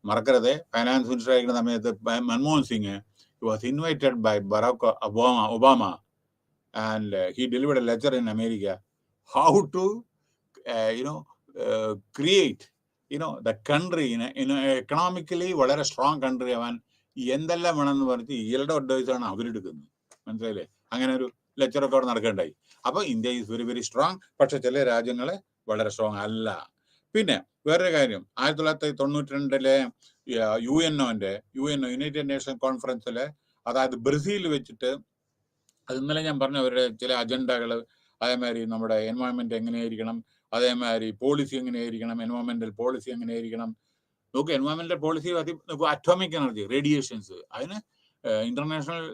മറക്കരുത്, ഫൈനാൻസ് മിനിസ്റ്റർ ആയിരിക്കുന്ന സമയത്ത് Manmohan Singh was invited by Barack Obama and he delivered a lecture in America how to create the country economically വളരെ സ്ട്രോങ് കൺട്രി ആവാൻ എന്തെല്ലാം വേണമെന്ന് പറഞ്ഞിട്ട് ഇയാളുടെ അഡ്വൈസാണ് അവരെടുക്കുന്നത്. മനസ്സിലായില്ലേ? അങ്ങനെ ഒരു ലെക്ചറൊക്കെ അവിടെ നടക്കേണ്ടായി. അപ്പൊ India is very very strong. പക്ഷെ ചില രാജ്യങ്ങളെ വളരെ സ്ട്രോങ് അല്ല. പിന്നെ വേറൊരു കാര്യം, 1992 യുണൈറ്റഡ് നേഷൻ കോൺഫറൻസില്, അതായത് ബ്രസീലിൽ വെച്ചിട്ട്, അത് ഇന്നലെ ഞാൻ പറഞ്ഞ അവരുടെ ചില അജണ്ടകൾ, അതേമാതിരി നമ്മുടെ എൻവയോൺമെന്റ് എങ്ങനെയായിരിക്കണം, അതേമാതിരി പോളിസി എങ്ങനെയായിരിക്കണം, എൻവയോൺമെന്റൽ പോളിസി എങ്ങനെയായിരിക്കണം. നോക്കൂ, എൻവയോൺമെന്റൽ പോളിസി നോക്കൂ, അറ്റോമിക് എനർജി, റേഡിയേഷൻസ്, അതിന് ഇന്റർനാഷണൽ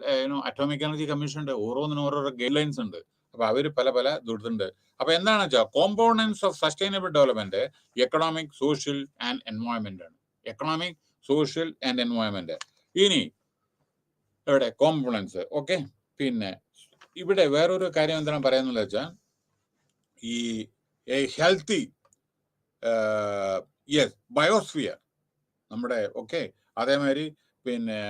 അറ്റോമിക് എനർജി കമ്മീഷൻ ഉണ്ട്. ഓരോന്നിനും ഓരോരോ ഗൈഡ് ലൈൻസ് ഉണ്ട്. അപ്പൊ അവര് പല ഇതുണ്ട്. അപ്പൊ എന്താണെന്ന് വെച്ചാൽ components of sustainable development economic, social and environment ആണ്. Economic, social and environment. ഇനി ഇവിടെ കോമ്പോണൻസ്. ഓക്കെ, പിന്നെ ഇവിടെ വേറൊരു കാര്യം എന്താണ് പറയാന്നുള്ളത് വെച്ചാൽ, ഈ ഹെൽത്തി ബയോസ്ഫിയർ നമ്മുടെ, ഓക്കെ, അതേമാതിരി പിന്നെ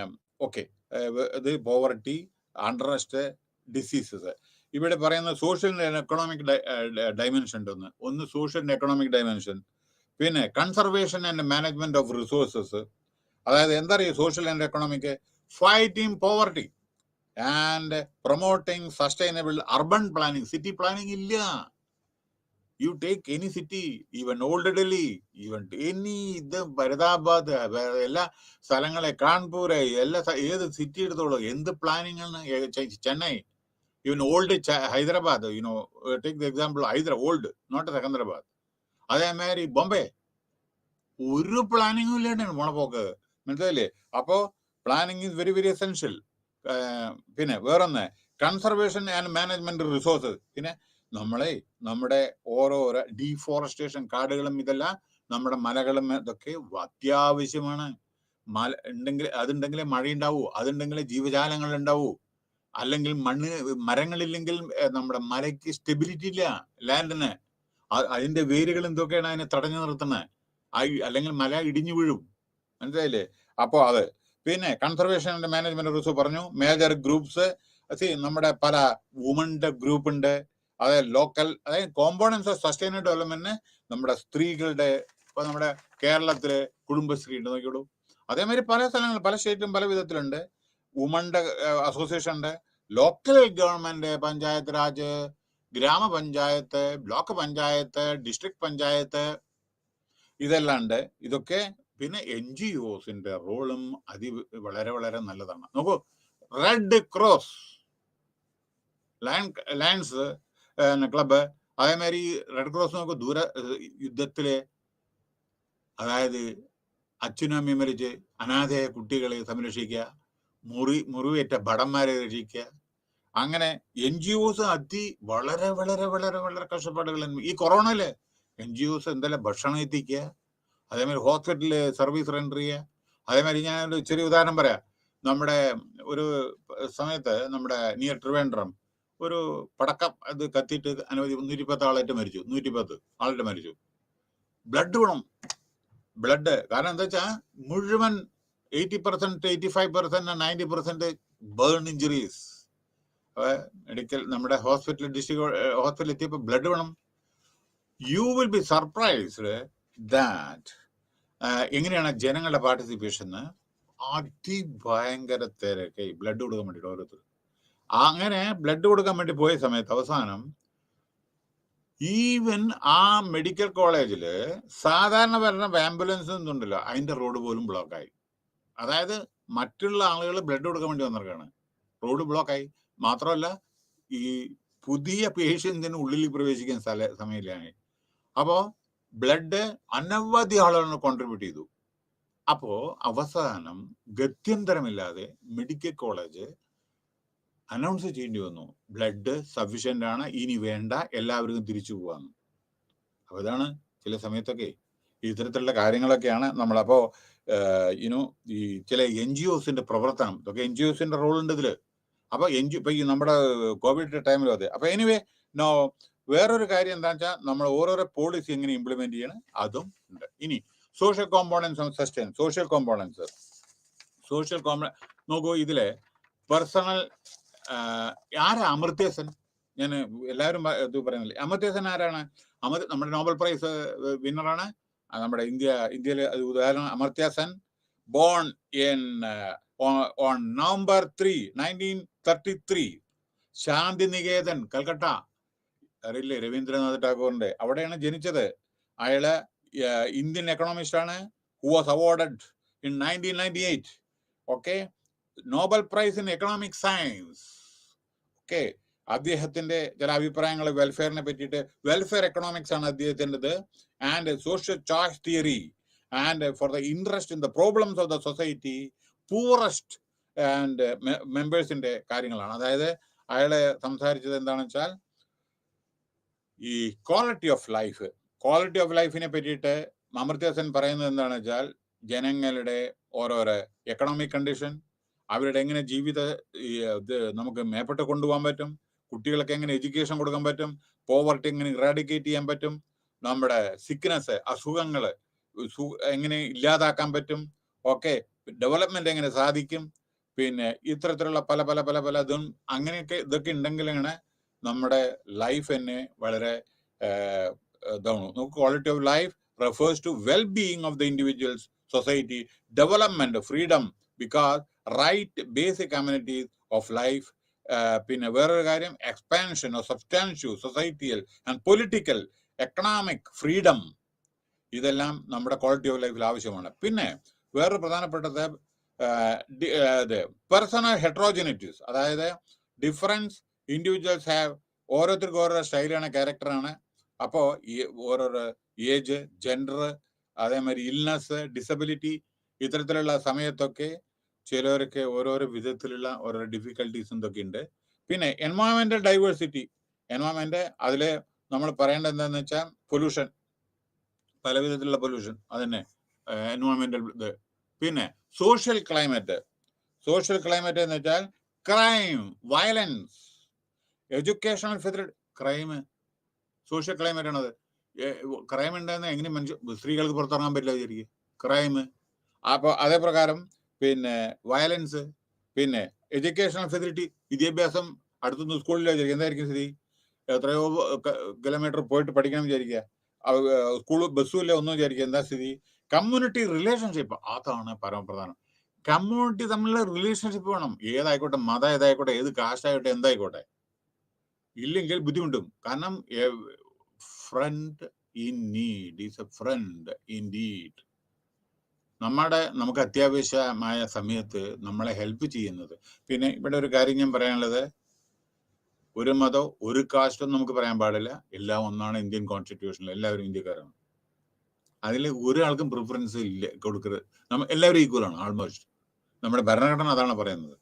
ഇത് പോവർട്ടി, അണ്ടർറെസ്റ്റ്, ഡിസീസസ്. ഇവിടെ പറയുന്ന സോഷ്യൽ ആൻഡ് എക്കണോമിക് ഡൈമെൻഷൻ ഉണ്ട്. ഒന്ന് സോഷ്യൽ ആൻഡ് എക്കണോമിക് ഡൈമെൻഷൻ. പിന്നെ conservation and management of resources. അതായത് എന്താ പറയുക social and economic? Fighting poverty and promoting sustainable urban planning. City planning ഇല്ല. You take any city, even old Delhi, even any Faridabad, എല്ലാ സ്ഥലങ്ങളെ, കാൺപൂർ, എല്ലാ ഏത് സിറ്റി എടുത്തോളൂ, എന്ത് പ്ലാനിങ് ആണ്? Chennai, even old Hyderabad, take the example old, not Secunderabad. അതേമാതിരി ബോംബെ, ഒരു പ്ലാനിങ്ങും ഇല്ലാണ്ടാണ് മോളപ്പോക്ക്. മനസ്സിലായില്ലേ? അപ്പോ planning is very very essential. പിന്നെ വേറൊന്ന് കൺസർവേഷൻ ആൻഡ് മാനേജ്മെന്റ് റിസോഴ്സസ്. പിന്നെ നമ്മുടെ ഓരോരോ ഡീഫോറസ്റ്റേഷൻ, കാടുകളും ഇതെല്ലാം നമ്മുടെ മലകളും ഇതൊക്കെ അത്യാവശ്യമാണ്. അതുണ്ടെങ്കിലേ മഴയുണ്ടാവൂ, അതുണ്ടെങ്കിലേ ജീവജാലങ്ങൾ ഉണ്ടാവൂ. അല്ലെങ്കിൽ മരങ്ങളില്ലെങ്കിൽ നമ്മുടെ മലയ്ക്ക് സ്റ്റെബിലിറ്റി ഇല്ല, ലാൻഡിന്. അതിന്റെ വേരുകൾ എന്തൊക്കെയാണ് അതിനെ തടഞ്ഞു നിർത്തുന്നത്? അല്ലെങ്കിൽ മല ഇടിഞ്ഞു വീഴും. മനസ്സിലായില്ലേ? അപ്പോ അത്. പിന്നെ കൺസർവേഷൻ ആൻഡ് മാനേജ്മെന്റ് റിസോഴ്സ് പറഞ്ഞു. മേജർ ഗ്രൂപ്പ്സ്, നമ്മുടെ പല വുമന്റെ ഗ്രൂപ്പ് ഉണ്ട്. അതായത് ലോക്കൽ, അതായത് കോമ്പോണൻസ് ഓഫ് സസ്റ്റൈനബിൾ ഡെവലപ്മെന്റിന് നമ്മുടെ സ്ത്രീകളുടെ, ഇപ്പൊ നമ്മുടെ കേരളത്തില് കുടുംബശ്രീ ഉണ്ട്, നോക്കിയോളൂ. അതേമാതിരി പല സ്ഥലങ്ങളിൽ, പല സ്റ്റേറ്റിലും പല വിധത്തിലുണ്ട്. വുമന്റെ അസോസിയേഷൻ ഉണ്ട്. ലോക്കൽ ഗവൺമെന്റ്, പഞ്ചായത്ത് രാജ്, ഗ്രാമപഞ്ചായത്ത്, ബ്ലോക്ക് പഞ്ചായത്ത്, ഡിസ്ട്രിക്ട് പഞ്ചായത്ത്, ഇതെല്ലാം ഉണ്ട്. ഇതൊക്കെ പിന്നെ NGOസിന്റെ റോളും വളരെ വളരെ നല്ലതാണ്. നോക്കൂ, റെഡ് ക്രോസ്, ലയൺസ് ക്ലബ്, അതേമാതിരി റെഡ് ക്രോസ് നോക്കൂ, ദൂര യുദ്ധത്തില്, അതായത് അച്ഛനും അമ്മയും മരിച്ച് അനാഥയായ കുട്ടികളെ സംരക്ഷിക്കുക, മുറിവേറ്റ ഭടന്മാരെ രക്ഷിക്കുക. അങ്ങനെ NGOs വളരെ വളരെ വളരെ വളരെ കഷ്ടപ്പാടുകൾ. ഈ കൊറോണയില് NGOs എന്തെല്ലാം ഭക്ഷണം എത്തിക്കുക, അതേമാതിരി ഹോസ്പിറ്റലിൽ സർവീസ് റെൻഡർ ചെയ്യുക. അതേമാതിരി ഞാനൊരു ചെറിയ ഉദാഹരണം പറയാം. നമ്മുടെ ഒരു സമയത്ത് നമ്മുടെ നിയർ ട്രിവാൻഡ്രം ഒരു പടക്കം അത് കത്തിയിട്ട് അനവധി 110 ആളായിട്ട് മരിച്ചു. 110 ആളുടെ മരിച്ചു. ബ്ലഡ് വേണം, ബ്ലഡ്. കാരണം എന്താ വെച്ചാൽ മുഴുവൻ 80%, 85%, 90% ബേൺ ഇഞ്ചുറീസ്. മെഡിക്കൽ നമ്മുടെ ഹോസ്പിറ്റലിൽ എത്തിയപ്പോൾ ബ്ലഡ് വേണം. You will be surprised that എങ്ങനെയാണ് ജനങ്ങളുടെ പാർട്ടിസിപ്പേഷൻ. അതിഭയങ്കര തിരക്ക് ബ്ലഡ് കൊടുക്കാൻ വേണ്ടിയിട്ട് ഓരോരുത്തർ. അങ്ങനെ ബ്ലഡ് കൊടുക്കാൻ വേണ്ടി പോയ സമയത്ത് അവസാനം ഈവൻ ആ മെഡിക്കൽ കോളേജില് സാധാരണ വരുന്ന ആംബുലൻസ് ഒന്നുണ്ടല്ലോ, അതിന്റെ റോഡ് പോലും ബ്ലോക്കായി. അതായത് മറ്റുള്ള ആളുകൾ ബ്ലഡ് കൊടുക്കാൻ വേണ്ടി വന്നിരിക്കുകയാണ്, റോഡ് ബ്ലോക്കായി. മാത്രമല്ല ഈ പുതിയ പേഷ്യന്റിന് ഉള്ളിൽ പ്രവേശിക്കാൻ സമയമില്ലായി. അപ്പോൾ ബ്ലഡ് അനവധി ആളുകൾ കോൺട്രിബ്യൂട്ട് ചെയ്തു. അപ്പോ അവസാനം ഗത്യന്തരമില്ലാതെ മെഡിക്കൽ കോളേജ് അനൗൺസ് ചെയ്യേണ്ടി വന്നു, ബ്ലഡ് സഫീഷ്യന്റ് ആണ്, ഇനി വേണ്ട, എല്ലാവർക്കും തിരിച്ചു പോവാന്ന്. അപ്പൊ ഇതാണ് ചില സമയത്തൊക്കെ ഇത്തരത്തിലുള്ള കാര്യങ്ങളൊക്കെയാണ് നമ്മളപ്പോ ഈ ചില NGOസിന്റെ പ്രവർത്തനം, ഇതൊക്കെ NGOസിന്റെ റോൾ ഉണ്ട് ഇതില്. അപ്പൊ ഇപ്പൊ ഈ നമ്മുടെ കോവിഡ് ടൈമിലും അതെ. അപ്പൊ എനിവേ വേറൊരു കാര്യം എന്താണെന്ന് വെച്ചാൽ നമ്മൾ ഓരോരോ പോളിസി എങ്ങനെ ഇംപ്ലിമെന്റ് ചെയ്യണം അതും ഉണ്ട്. ഇനി social components of sustain. Social components നോക്കൂ. ഇതിലെ പേഴ്സണൽ ആരാ അമർത്യ സെൻ? ഞാൻ എല്ലാവരും ഇത് പറയുന്നില്ലേ, അമർത്യ സെൻ ആരാണ്? നമ്മുടെ നോബൽ പ്രൈസ് വിന്നറാണ്. നമ്മുടെ ഇന്ത്യയിലെ ഉദാഹരണം Amartya Sen. Born in on November 3, 1933, Shantiniketan, Calcutta. അറിയില്ലേ, രവീന്ദ്രനാഥ് ടാഗോറിന്റെ അവിടെയാണ് ജനിച്ചത്. അയാള് ഇന്ത്യൻ എക്കണോമിസ്റ്റ് ആണ്. Who was awarded in 1998. Okay, Nobel prize in economic science. Okay, അദ്ദേഹത്തിന്റെ ചില അഭിപ്രായങ്ങൾ വെൽഫെയറിനെ പറ്റിയിട്ട്, വെൽഫെയർ എക്കണോമിക്സ് ആണ് അദ്ദേഹത്തിൻ്റെത്, and social choice theory, and for the interest in the problems of the society, poorest and മെമ്പേഴ്സിന്റെ കാര്യങ്ങളാണ്. അതായത് അയാള് സംസാരിച്ചത് എന്താണെന്ന് വെച്ചാൽ ഈ ക്വാളിറ്റി ഓഫ് ലൈഫിനെ പറ്റിയിട്ട് അമർത്യ സെൻ പറയുന്നത് എന്താണെന്ന് വെച്ചാൽ ജനങ്ങളുടെ ഓരോരോ എക്കണോമിക് കണ്ടീഷൻ, അവരുടെ എങ്ങനെ ജീവിത ഇത് നമുക്ക് മേപ്പെട്ട് കൊണ്ടുപോകാൻ പറ്റും, കുട്ടികൾക്ക് എങ്ങനെ എഡ്യൂക്കേഷൻ കൊടുക്കാൻ പറ്റും, പോവർട്ടി എങ്ങനെ ഇറാഡിക്കേറ്റ് ചെയ്യാൻ പറ്റും, നമ്മുടെ സിക്നസ്, അസുഖങ്ങൾ എങ്ങനെ ഇല്ലാതാക്കാൻ പറ്റും, ഓക്കെ, ഡെവലപ്മെന്റ് എങ്ങനെ സാധിക്കും, പിന്നെ ഇത്തരത്തിലുള്ള പല പല പല പല ഇതും അങ്ങനെയൊക്കെ ഇതൊക്കെ ഉണ്ടെങ്കിലാണ് നമ്മുടെ ലൈഫ് തന്നെ വളരെ ഇതാവുന്നു. Quality of life refers to well-being of the individuals, society, development, freedom, because right basic amenities of life. പിന്നെ വേറൊരു കാര്യം, expansion of substantial societal and political economic freedom, ഇതെല്ലാം നമ്മുടെ ക്വാളിറ്റി ഓഫ് ലൈഫിൽ ആവശ്യമാണ്. പിന്നെ വേറൊരു പ്രധാനപ്പെട്ടത് പേഴ്സണൽ ഹെട്രോജനിറ്റീസ്, അതായത് ഡിഫറൻസ് ഇൻഡിവിജ്വൽസ് ഹാവ്, ഓരോരുത്തർക്കും ഓരോ സ്റ്റൈലാണ്, ക്യാരക്ടറാണ്. അപ്പോൾ ഈ ഓരോരോ ഏജ്, ജെൻഡർ, അതേമാതിരി ഇൽനെസ്, ഡിസബിലിറ്റി, ഇത്തരത്തിലുള്ള സമയത്തൊക്കെ ചിലവരൊക്കെ ഓരോരോ വിധത്തിലുള്ള ഓരോ ഡിഫിക്കൽട്ടീസ് എന്തൊക്കെ ഉണ്ട്. പിന്നെ എൻവയോൺമെന്റൽ ഡൈവേഴ്സിറ്റി. എൻവയോൺമെന്റ് അതിൽ നമ്മൾ പറയേണ്ടത് എന്താണെന്ന് വെച്ചാൽ പൊല്യൂഷൻ, പല വിധത്തിലുള്ള പൊല്യൂഷൻ, അതന്നെ എൻവയോൺമെന്റൽ ഇത്. പിന്നെ സോഷ്യൽ ക്ലൈമറ്റ് എന്ന് വെച്ചാൽ crime, violence, educational facility. Crime social climate ആണത്. ക്രൈം ഉണ്ടാകുന്ന എങ്ങനെ സ്ത്രീകൾക്ക് പുറത്തിറങ്ങാൻ പറ്റില്ല വിചാരിക്കും, ക്രൈം. അപ്പോൾ അതേ പ്രകാരം പിന്നെ വയലൻസ്, പിന്നെ എഡ്യൂക്കേഷണൽ ഫെസിലിറ്റി, വിദ്യാഭ്യാസം അടുത്തൊന്നും സ്കൂളില്ല വിചാരിക്കുക, എന്തായിരിക്കും സ്ഥിതി? എത്രയോ കിലോമീറ്റർ പോയിട്ട് പഠിക്കണം വിചാരിക്കുക, സ്കൂൾ ബസ്സും ഇല്ല, ഒന്നും വിചാരിക്കുക, എന്താ സ്ഥിതി? കമ്മ്യൂണിറ്റി റിലേഷൻഷിപ്പ്, അതാണ് പരമപ്രധാനം. കമ്മ്യൂണിറ്റി തമ്മിലുള്ള റിലേഷൻഷിപ്പ് വേണം, ഏതായിക്കോട്ടെ, മതം ഏതായിക്കോട്ടെ, ഏത് കാസ്റ്റ് ആയിക്കോട്ടെ, എന്തായിക്കോട്ടെ. ഇല്ലെങ്കിൽ ബുദ്ധിമുട്ടും. കാരണം friend in need is a friend indeed. നമുക്ക് അത്യാവശ്യമായ സമയത്ത് നമ്മളെ ഹെൽപ്പ് ചെയ്യുന്നത്. പിന്നെ ഇവിടെ ഒരു കാര്യം ഞാൻ പറയാനുള്ളത്, ഒരു മതം ഒരു കാസ്റ്റും നമുക്ക് പറയാൻ പാടില്ല, എല്ലാം ഒന്നാണ്. ഇന്ത്യൻ കോൺസ്റ്റിറ്റ്യൂഷനിൽ എല്ലാവരും ഇന്ത്യക്കാരാണ്. അതിൽ ഒരാൾക്കും പ്രിഫറൻസ് ഇല്ല കൊടുക്കരുത്. എല്ലാവരും ഈക്വലാണ് ആൾമോസ്റ്റ്. നമ്മുടെ ഭരണഘടന അതാണ് പറയുന്നത്.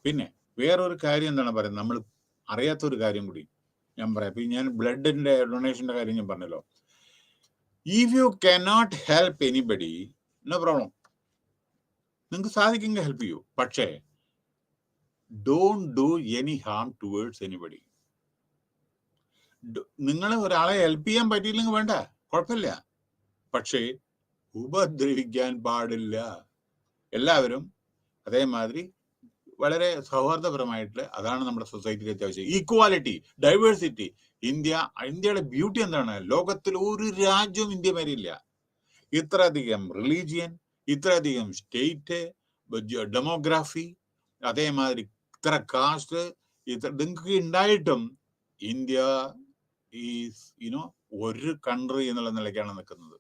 പിന്നെ വേറൊരു കാര്യം എന്താണ് പറയുന്നത്, നമ്മൾ അറിയാത്തൊരു കാര്യം കൂടി ഞാൻ പറയാം. ഇപ്പം ഞാൻ ബ്ലഡിന്റെ ഡൊണേഷന്റെ കാര്യം ഞാൻ പറഞ്ഞല്ലോ. If you cannot help anybody, no problem, നിങ്ങൾക്ക് സാധിക്കുമെങ്കിൽ ഹെൽപ്പ് ചെയ്യൂ. പക്ഷേ don't do any harm towards anybody. നിങ്ങൾ ഒരാളെ ഹെൽപ്പ് ചെയ്യാൻ പറ്റിയില്ലെങ്കിൽ വേണ്ട, കുഴപ്പമില്ല. പക്ഷേ ഉപദ്രവിക്കാൻ പാടില്ല. എല്ലാവരും അതേമാതിരി വളരെ സൗഹാർദ്ദപരമായിട്ട്, അതാണ് നമ്മുടെ സൊസൈറ്റിക്ക് അത്യാവശ്യം. Equality, diversity. ഇന്ത്യയുടെ ബ്യൂട്ടി എന്താണ്? ലോകത്തിൽ ഒരു രാജ്യവും ഇന്ത്യ വരെയില്ല. ഇത്രയധികം റിലീജിയൻ, ഇത്രയധികം സ്റ്റേറ്റ്, ഡെമോഗ്രാഫി, അതേമാതിരി ഇത്ര കാസ്റ്റ്, നിങ്ങൾക്ക് ഉണ്ടായിട്ടും ഇന്ത്യ ഈസ് ഒരു കൺട്രി എന്നുള്ള നിലയ്ക്കാണ് നിൽക്കുന്നത്.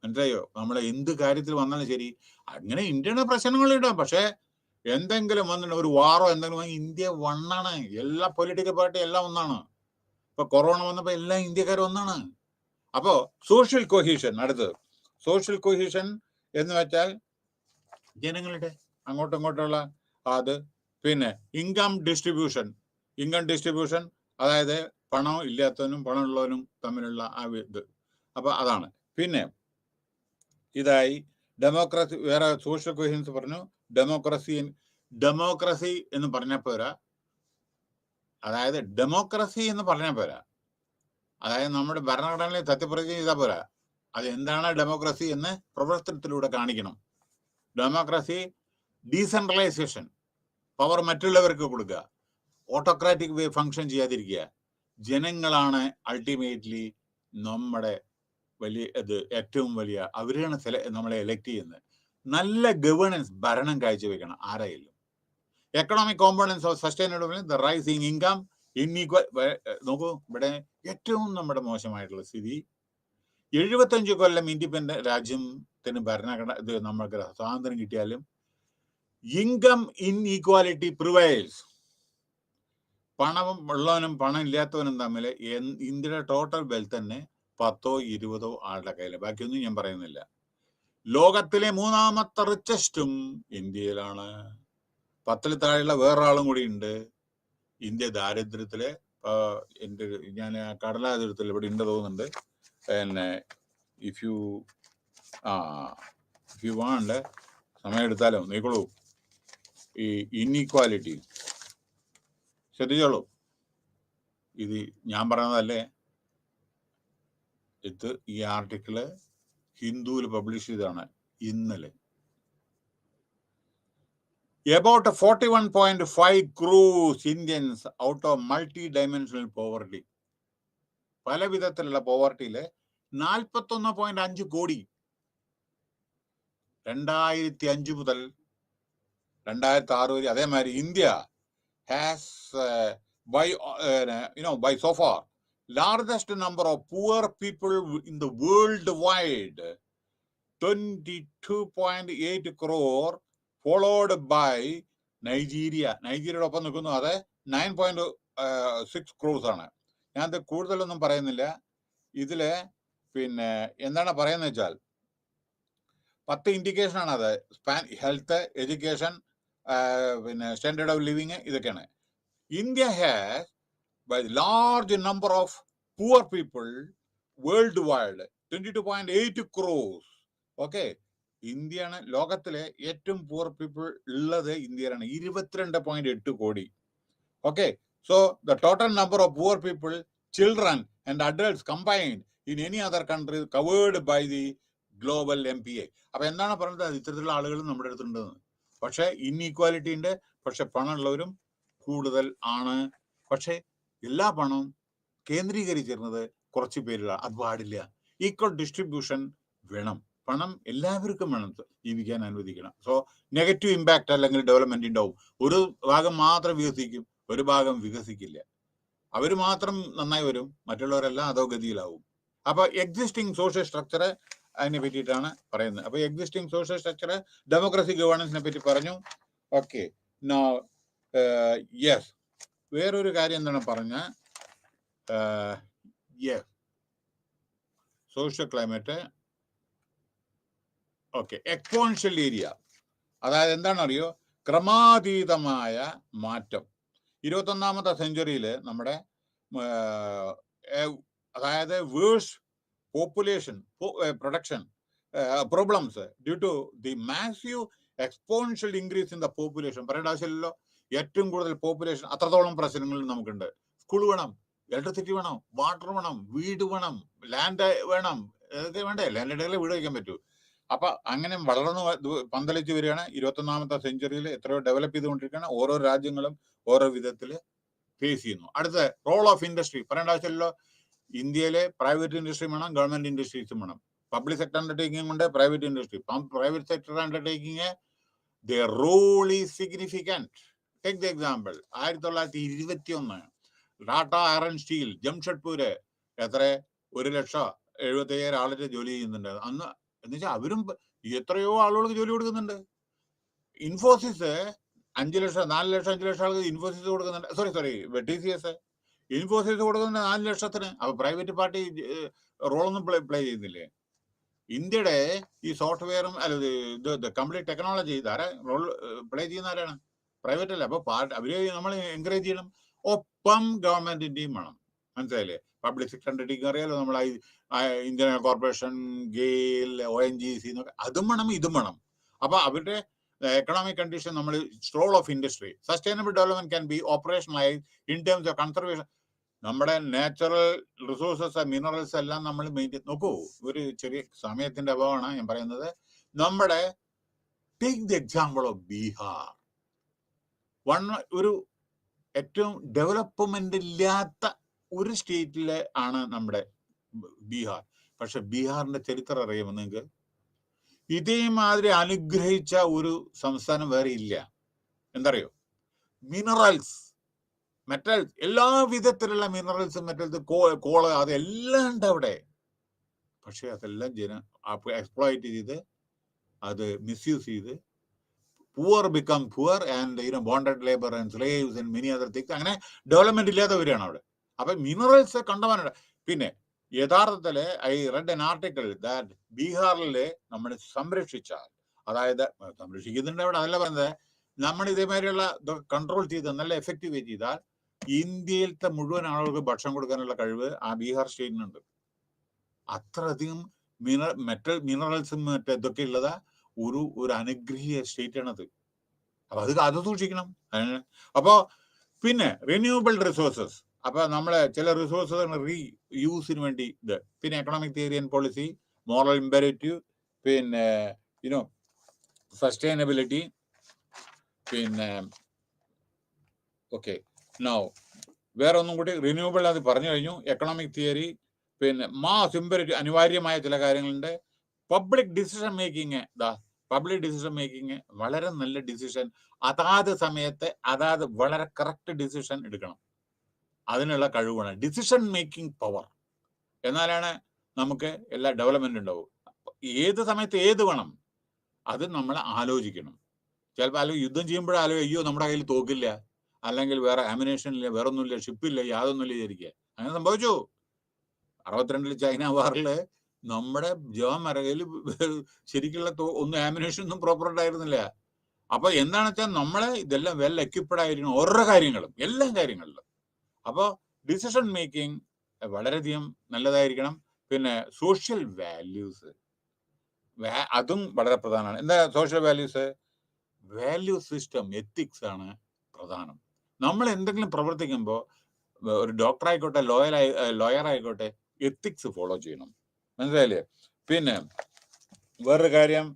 മനസ്സിലായോ? നമ്മളെ എന്ത് കാര്യത്തിൽ വന്നാലും ശരി, അങ്ങനെ ഇന്ത്യയുടെ പ്രശ്നങ്ങളുണ്ടാവും. പക്ഷെ എന്തെങ്കിലും വന്നിട്ട് ഒരു വാറോ എന്തെങ്കിലും, ഇന്ത്യ ഒന്നാണ്. എല്ലാ പൊളിറ്റിക്കൽ പാർട്ടി എല്ലാം ഒന്നാണ്. ഇപ്പൊ കൊറോണ വന്നപ്പോ എല്ലാ ഇന്ത്യക്കാരും ഒന്നാണ്. അപ്പോ സോഷ്യൽ കൊഹീഷൻ, അടുത്തത് സോഷ്യൽ കൊഹീഷൻ എന്ന് വെച്ചാൽ ജനങ്ങളുടെ അങ്ങോട്ടും ഇങ്ങോട്ടുള്ള അത്. പിന്നെ ഇൻകം ഡിസ്ട്രിബ്യൂഷൻ, അതായത് പണം ഇല്ലാത്തവനും പണമുള്ളവനും തമ്മിലുള്ള ആ ഇത്. അപ്പൊ അതാണ്. പിന്നെ ഇതായി ഡെമോക്രസി. വേറെ സോഷ്യൽ കൊഹീഷൻസ് പറഞ്ഞു. ഡെമോക്രസി എന്ന് പറഞ്ഞാൽ പോരാ. അതായത് ഡെമോക്രസി എന്ന് പറഞ്ഞാൽ പോരാ. അതായത് നമ്മുടെ ഭരണഘടനയിൽ സത്യപ്രതിജ്ഞ ചെയ്താൽ പോരാ. അത് എന്താണ് ഡെമോക്രസി എന്ന് പ്രവർത്തനത്തിലൂടെ കാണിക്കണം. ഡെമോക്രസി ഡീസെൻട്രലൈസേഷൻ, പവർ മറ്റുള്ളവർക്ക് കൊടുക്കുക, ഓട്ടോക്രാറ്റിക് വേ ഫങ്ഷൻ ചെയ്യാതിരിക്കുക. ജനങ്ങളാണ് അൾട്ടിമേറ്റ്ലി നമ്മുടെ വലിയ ഇത്, ഏറ്റവും വലിയ അവരാണ് നമ്മളെ എലക്ട് ചെയ്യുന്നത്. നല്ല ഗവേണൻസ്, ഭരണം കാഴ്ചവെക്കണം ആരായാലും. Economic components of sustainable, the rising income, inequal. നോക്കൂ, ഇവിടെ ഏറ്റവും നമ്മുടെ മോശമായിട്ടുള്ള സ്ഥിതി, 75 കൊല്ലം ഇൻഡിപെൻഡന്റ് രാജ്യത്തിന് ഭരണഘടന ഇത് നമ്മൾക്ക് സ്വാതന്ത്ര്യം കിട്ടിയാലും ഇൻകം ഇൻഈക്വാലിറ്റി പ്രിവൈൽസ്. പണം ഉള്ളവനും പണം ഇല്ലാത്തവനും തമ്മിൽ ഇന്ത്യയുടെ ടോട്ടൽ വെൽത്ത് തന്നെ 10 20 ആളുടെ കയ്യിൽ, ബാക്കിയൊന്നും ഞാൻ പറയുന്നില്ല. ലോകത്തിലെ 3ാമത്തെ റിച്ചസ്റ്റും ഇന്ത്യയിലാണ്. 10ൽ താഴെയുള്ള വേറൊരാളും കൂടി ഉണ്ട്. ഇന്ത്യ ദാരിദ്ര്യത്തിലെ ഞാൻ കടലാതിരത്തിൽ ഇവിടെ ഉണ്ട് തോന്നുന്നുണ്ട്. പിന്നെ ഇഫ് യു വാണ്ട്, സമയം എടുത്താലോ നീക്കോളൂ. ഈ ഇൻഈക്വാലിറ്റി ശ്രദ്ധിച്ചോളൂ. ഇത് ഞാൻ പറയുന്നതല്ലേ, ഈ ആർട്ടിക്കിള് ഹിന്ദുവിൽ പബ്ലിഷ് ചെയ്താണ് ഇന്നലെ. About 41.5 crores Indians out of multi-dimensional poverty. പല വിധത്തിലുള്ള പോവർട്ടിയില് 41.5 കോടി 2005 മുതൽ 2006 വരെ. അതേമാതിരി India has by so far largest number of poor people in the world wide, 22.8 crore, followed by Nigeria. നൈജീരിയയുടെ ഒപ്പം നിൽക്കുന്നു, അത് 9.6 crores ആണ്. ഞാനത് കൂടുതലൊന്നും പറയുന്നില്ല. ഇതില് പിന്നെ എന്താണ് പറയുന്നത് വെച്ചാൽ 10 ഇൻഡിക്കേഷൻ ആണ്. അത് ഹെൽത്ത്, എഡ്യൂക്കേഷൻ, പിന്നെ സ്റ്റാൻഡേർഡ് ഓഫ് ലിവിങ്, ഇതൊക്കെയാണ്. India has by large number of poor people worldwide, 22.8 crores. Okay, ഇന്ത്യയാണ് ലോകത്തിലെ ഏറ്റവും പൂർ പീപ്പിൾ ഉള്ളത് ഇന്ത്യയിലാണ്, 22.8 കോടി. Okay, so the total number of poor people, children and adults combined in any other country covered by the global MPA. അപ്പൊ എന്താണ് പറയുന്നത്? ഇത്തരത്തിലുള്ള ആളുകൾ നമ്മുടെ അടുത്തുണ്ടെന്ന്. പക്ഷെ ഇൻഈക്വാലിറ്റി ഉണ്ട്. പക്ഷെ പണമുള്ളവരും കൂടുതൽ ആണ്. പക്ഷെ എല്ലാ പണവും കേന്ദ്രീകരിച്ചിരുന്നത് കുറച്ച് പേരിലാണ്. അത് പാടില്ല. ഈക്വൽ ഡിസ്ട്രിബ്യൂഷൻ വേണം. പണം എല്ലാവർക്കും വേണം, ജീവിക്കാൻ അനുവദിക്കണം. സോ നെഗറ്റീവ് ഇമ്പാക്റ്റ് അല്ലെങ്കിൽ ഡെവലപ്മെന്റ് ഉണ്ടാവും. ഒരു ഭാഗം മാത്രം വികസിക്കും, ഒരു ഭാഗം വികസിക്കില്ല. അവർ മാത്രം നന്നായി വരും, മറ്റുള്ളവരെല്ലാം അധോഗതിയിലാവും. അപ്പൊ എക്സിസ്റ്റിംഗ് സോഷ്യൽ സ്ട്രക്ചർ, അതിനെ പറ്റിയിട്ടാണ് പറയുന്നത്. അപ്പൊ എക്സിസ്റ്റിംഗ് സോഷ്യൽ സ്ട്രക്ചർ, ഡെമോക്രസി ഗവേണൻസിനെ പറ്റി പറഞ്ഞു. ഓക്കെ, നോ യെസ്, വേറൊരു കാര്യം എന്താണ് പറഞ്ഞ, yes, social climate, okay, exponential area, അതായത് എന്താണെന്നറിയോ, ക്രമാതീതമായ മാറ്റം. 21ാമത്തെ സെഞ്ചുറിയിൽ നമ്മുടെ അതായത് verse population production problems due to the massive exponential increase in the population. പറയേണ്ട ആവശ്യമില്ലല്ലോ, ഏറ്റവും കൂടുതൽ പോപ്പുലേഷൻ, അത്രത്തോളം പ്രശ്നങ്ങൾ നമുക്കുണ്ട്. സ്കൂൾ വേണം, ഇലക്ട്രിസിറ്റി വേണം, വാട്ടർ വേണം, വീട് വേണം, ലാൻഡ് വേണം, ഇതൊക്കെ വേണ്ടേ? ലാൻഡ് ഇടയിലെ വീട് വയ്ക്കാൻ പറ്റൂ. അപ്പൊ അങ്ങനെ വളർന്നു പന്തലിച്ച് വരികയാണ്. 21ാമത്തെ സെഞ്ചുറിയിൽ എത്രയോ ഡെവലപ്പ് ചെയ്തുകൊണ്ടിരിക്കുകയാണ്. ഓരോ രാജ്യങ്ങളും ഓരോ വിധത്തിൽ ഫേസ് ചെയ്യുന്നു. അടുത്ത റോൾ ഓഫ് ഇൻഡസ്ട്രി, പറയേണ്ട ആവശ്യമില്ലല്ലോ. ഇന്ത്യയിലെ പ്രൈവറ്റ് ഇൻഡസ്ട്രി വേണം, ഗവൺമെന്റ് ഇൻഡസ്ട്രീസും വേണം. പബ്ലിക് സെക്ടർ അണ്ടർടേക്കിംഗ് ഉണ്ട്, private industry. Private sector undertaking their role is significant. Take the example, 1921 Tata iron steel Jamshedpur എത്ര 1,70,000 ആളുടെ ജോലി ചെയ്യുന്നുണ്ട് അന്ന്. എന്ന് വെച്ചാൽ അവരും എത്രയോ ആളുകൾക്ക് ജോലി കൊടുക്കുന്നുണ്ട്. ഇൻഫോസിസ് 5 ലക്ഷം 4 ലക്ഷം 5 ലക്ഷം ആൾക്ക് ഇൻഫോസിസ് കൊടുക്കുന്നുണ്ട്. സോറി TCS ഇൻഫോസിസ് കൊടുക്കുന്നുണ്ട് 4 ലക്ഷത്തിന്. അപ്പൊ പ്രൈവറ്റ് പാർട്ടി റോളൊന്നും പ്ലേ ചെയ്യുന്നില്ലേ? ഇന്ത്യയുടെ ഈ സോഫ്റ്റ്വെയറും ഇത് കംപ്ലീറ്റ് ടെക്നോളജി ഇതാരെ റോൾ പ്ലേ ചെയ്യുന്ന ആരാണ്? പ്രൈവറ്റ് അല്ല. അപ്പൊ അവരെ നമ്മൾ എൻകറേജ് ചെയ്യണം. ഒപ്പം ഗവൺമെന്റിന്റെയും വേണം. മനസ്സിലായില്ലേ? പബ്ലിക് സെക്ടർ അണ്ടർടേക്കിംഗ് അറിയാലോ, നമ്മൾ ഇന്ത്യൻ കോർപ്പറേഷൻ, ഗെയിൽ, ONGC എന്നൊക്കെ, അതും വേണം ഇതും വേണം. അപ്പൊ അവരുടെ economic condition, നമ്മൾ role of industry, sustainable development can be operationalise in terms of conservation. നമ്മുടെ നാച്ചുറൽ റിസോഴ്സസ്, മിനറൽസ് എല്ലാം നമ്മൾ മെയിൻറ്റെയിൻ. നോക്കൂ, ഒരു ചെറിയ സമയത്തിന്റെ അഭാവമാണ് ഞാൻ പറയുന്നത്. നമ്മുടെ take the example of Bihar. ഒരു ഏറ്റവും ഡെവലപ്മെന്റ് ഇല്ലാത്ത ഒരു സ്റ്റേറ്റിലെ ആണ് നമ്മുടെ ബീഹാർ. പക്ഷെ ബീഹാറിന്റെ ചരിത്രം അറിയുമോ നിങ്ങൾക്ക്? ഇതേമാതിരി അനുഗ്രഹിച്ച ഒരു സംസ്ഥാനം വേറെ ഇല്ല. എന്തറിയോ? മിനറൽസ്, മെറ്റൽസ്, എല്ലാ വിധത്തിലുള്ള മിനറൽസും മെറ്റൽസ്, കോള്, അതെല്ലാം ഉണ്ട് അവിടെ. പക്ഷെ അതെല്ലാം എക്സ്പ്ലോയിറ്റ് ചെയ്ത്, അത് മിസ്യൂസ് ചെയ്ത്, poor become poor and bonded labor and slaves and many other things. അങ്ങനെ ഡെവലപ്മെന്റ് ഇല്ലാത്തവരാണ് അവിടെ. അപ്പൊ മിനറൽസ് കണ്ടവാനുണ്ട്. പിന്നെ യഥാർത്ഥത്തില് I read an article that ബീഹാറിലെ നമ്മൾ സംരക്ഷിച്ചാൽ, അതായത് സംരക്ഷിക്കുന്നുണ്ട് അവിടെ, അതല്ല പറയുന്നത്, നമ്മൾ ഇതേമാതിരിയുള്ള കൺട്രോൾ ചെയ്ത് നല്ല എഫക്റ്റീവ് ചെയ്താൽ ഇന്ത്യയിലത്തെ മുഴുവൻ ആളുകൾക്ക് ഭക്ഷണം കൊടുക്കാനുള്ള കഴിവ് ആ ബീഹാർ സ്റ്റേറ്റിനുണ്ട്. അത്രയധികം മിനറൽസും മറ്റേ ഇതൊക്കെ ഉള്ളതാ ഒരു അനുഗ്രഹീയ സ്റ്റേറ്റ് ആണത്. അപ്പൊ അത് സൂക്ഷിക്കണം. അപ്പോ പിന്നെ റിന്യൂവബിൾ റിസോഴ്സസ്, അപ്പൊ നമ്മളെ ചില റിസോഴ്സസ് റീയൂസിന് വേണ്ടി ഇത്. പിന്നെ economic theory and policy, moral imperative, പിന്നെ സസ്റ്റൈനബിലിറ്റി, പിന്നെ ഓക്കെ നൗ വേറെ ഒന്നും കൂടി റിന്യൂവബിൾ അത് പറഞ്ഞു കഴിഞ്ഞു. എക്കണോമിക് തിയറി, പിന്നെ മാസ് ഇമ്പരേറ്റീവ്, അനിവാര്യമായ ചില കാര്യങ്ങളുണ്ട്. Public decision making, public decision making വളരെ നല്ല ഡിസിഷൻ, അതാത് സമയത്ത് അതാത് വളരെ കറക്റ്റ് ഡിസിഷൻ എടുക്കണം. അതിനുള്ള കഴിവാണ് ഡിസിഷൻ മേക്കിംഗ് പവർ. എന്നാലാണ് നമുക്ക് എല്ലാ ഡെവലപ്മെന്റ് ഉണ്ടാവും. ഏത് സമയത്ത് ഏത് വേണം അത് നമ്മൾ ആലോചിക്കണം. ചിലപ്പോൾ അല്ലെങ്കിൽ യുദ്ധം ചെയ്യുമ്പോഴാലും അയ്യോ നമ്മുടെ കയ്യിൽ തോക്കില്ല, അല്ലെങ്കിൽ വേറെ ആമിനേഷൻ ഇല്ല, വേറെ ഒന്നുമില്ല, ഷിപ്പില്ല, യാതൊന്നുമില്ല വിചാരിക്കുക. അങ്ങനെ സംഭവിച്ചു 62 ചൈന വാറില് നമ്മുടെ ജവാന്മാരുടെ കയ്യിൽ ശരിക്കുള്ള ഒന്നും ആമിനേഷൻ ഒന്നും പ്രോപ്പർ ആയിരുന്നില്ല. അപ്പൊ എന്താണെന്ന് വെച്ചാൽ നമ്മളെ ഇതെല്ലാം വെൽ എക്യുപ്ഡ് ആയിരിക്കണം ഓരോ കാര്യങ്ങളും, എല്ലാ കാര്യങ്ങളിലും. അപ്പോൾ ഡിസിഷൻ മേക്കിംഗ് വളരെയധികം നല്ലതായിരിക്കണം. പിന്നെ സോഷ്യൽ വാല്യൂസ്, അതും വളരെ പ്രധാനമാണ്. എന്താ social values? Value system, ethics ആണ് പ്രധാനം. നമ്മൾ എന്തെങ്കിലും പ്രവർത്തിക്കുമ്പോൾ, ഒരു ഡോക്ടർ ആയിക്കോട്ടെ, ലോയർ ആയിക്കോട്ടെ, എത്തിക്സ് ഫോളോ ചെയ്യണം. മനസ്സിലായില്ലേ? പിന്നെ വേറൊരു കാര്യം,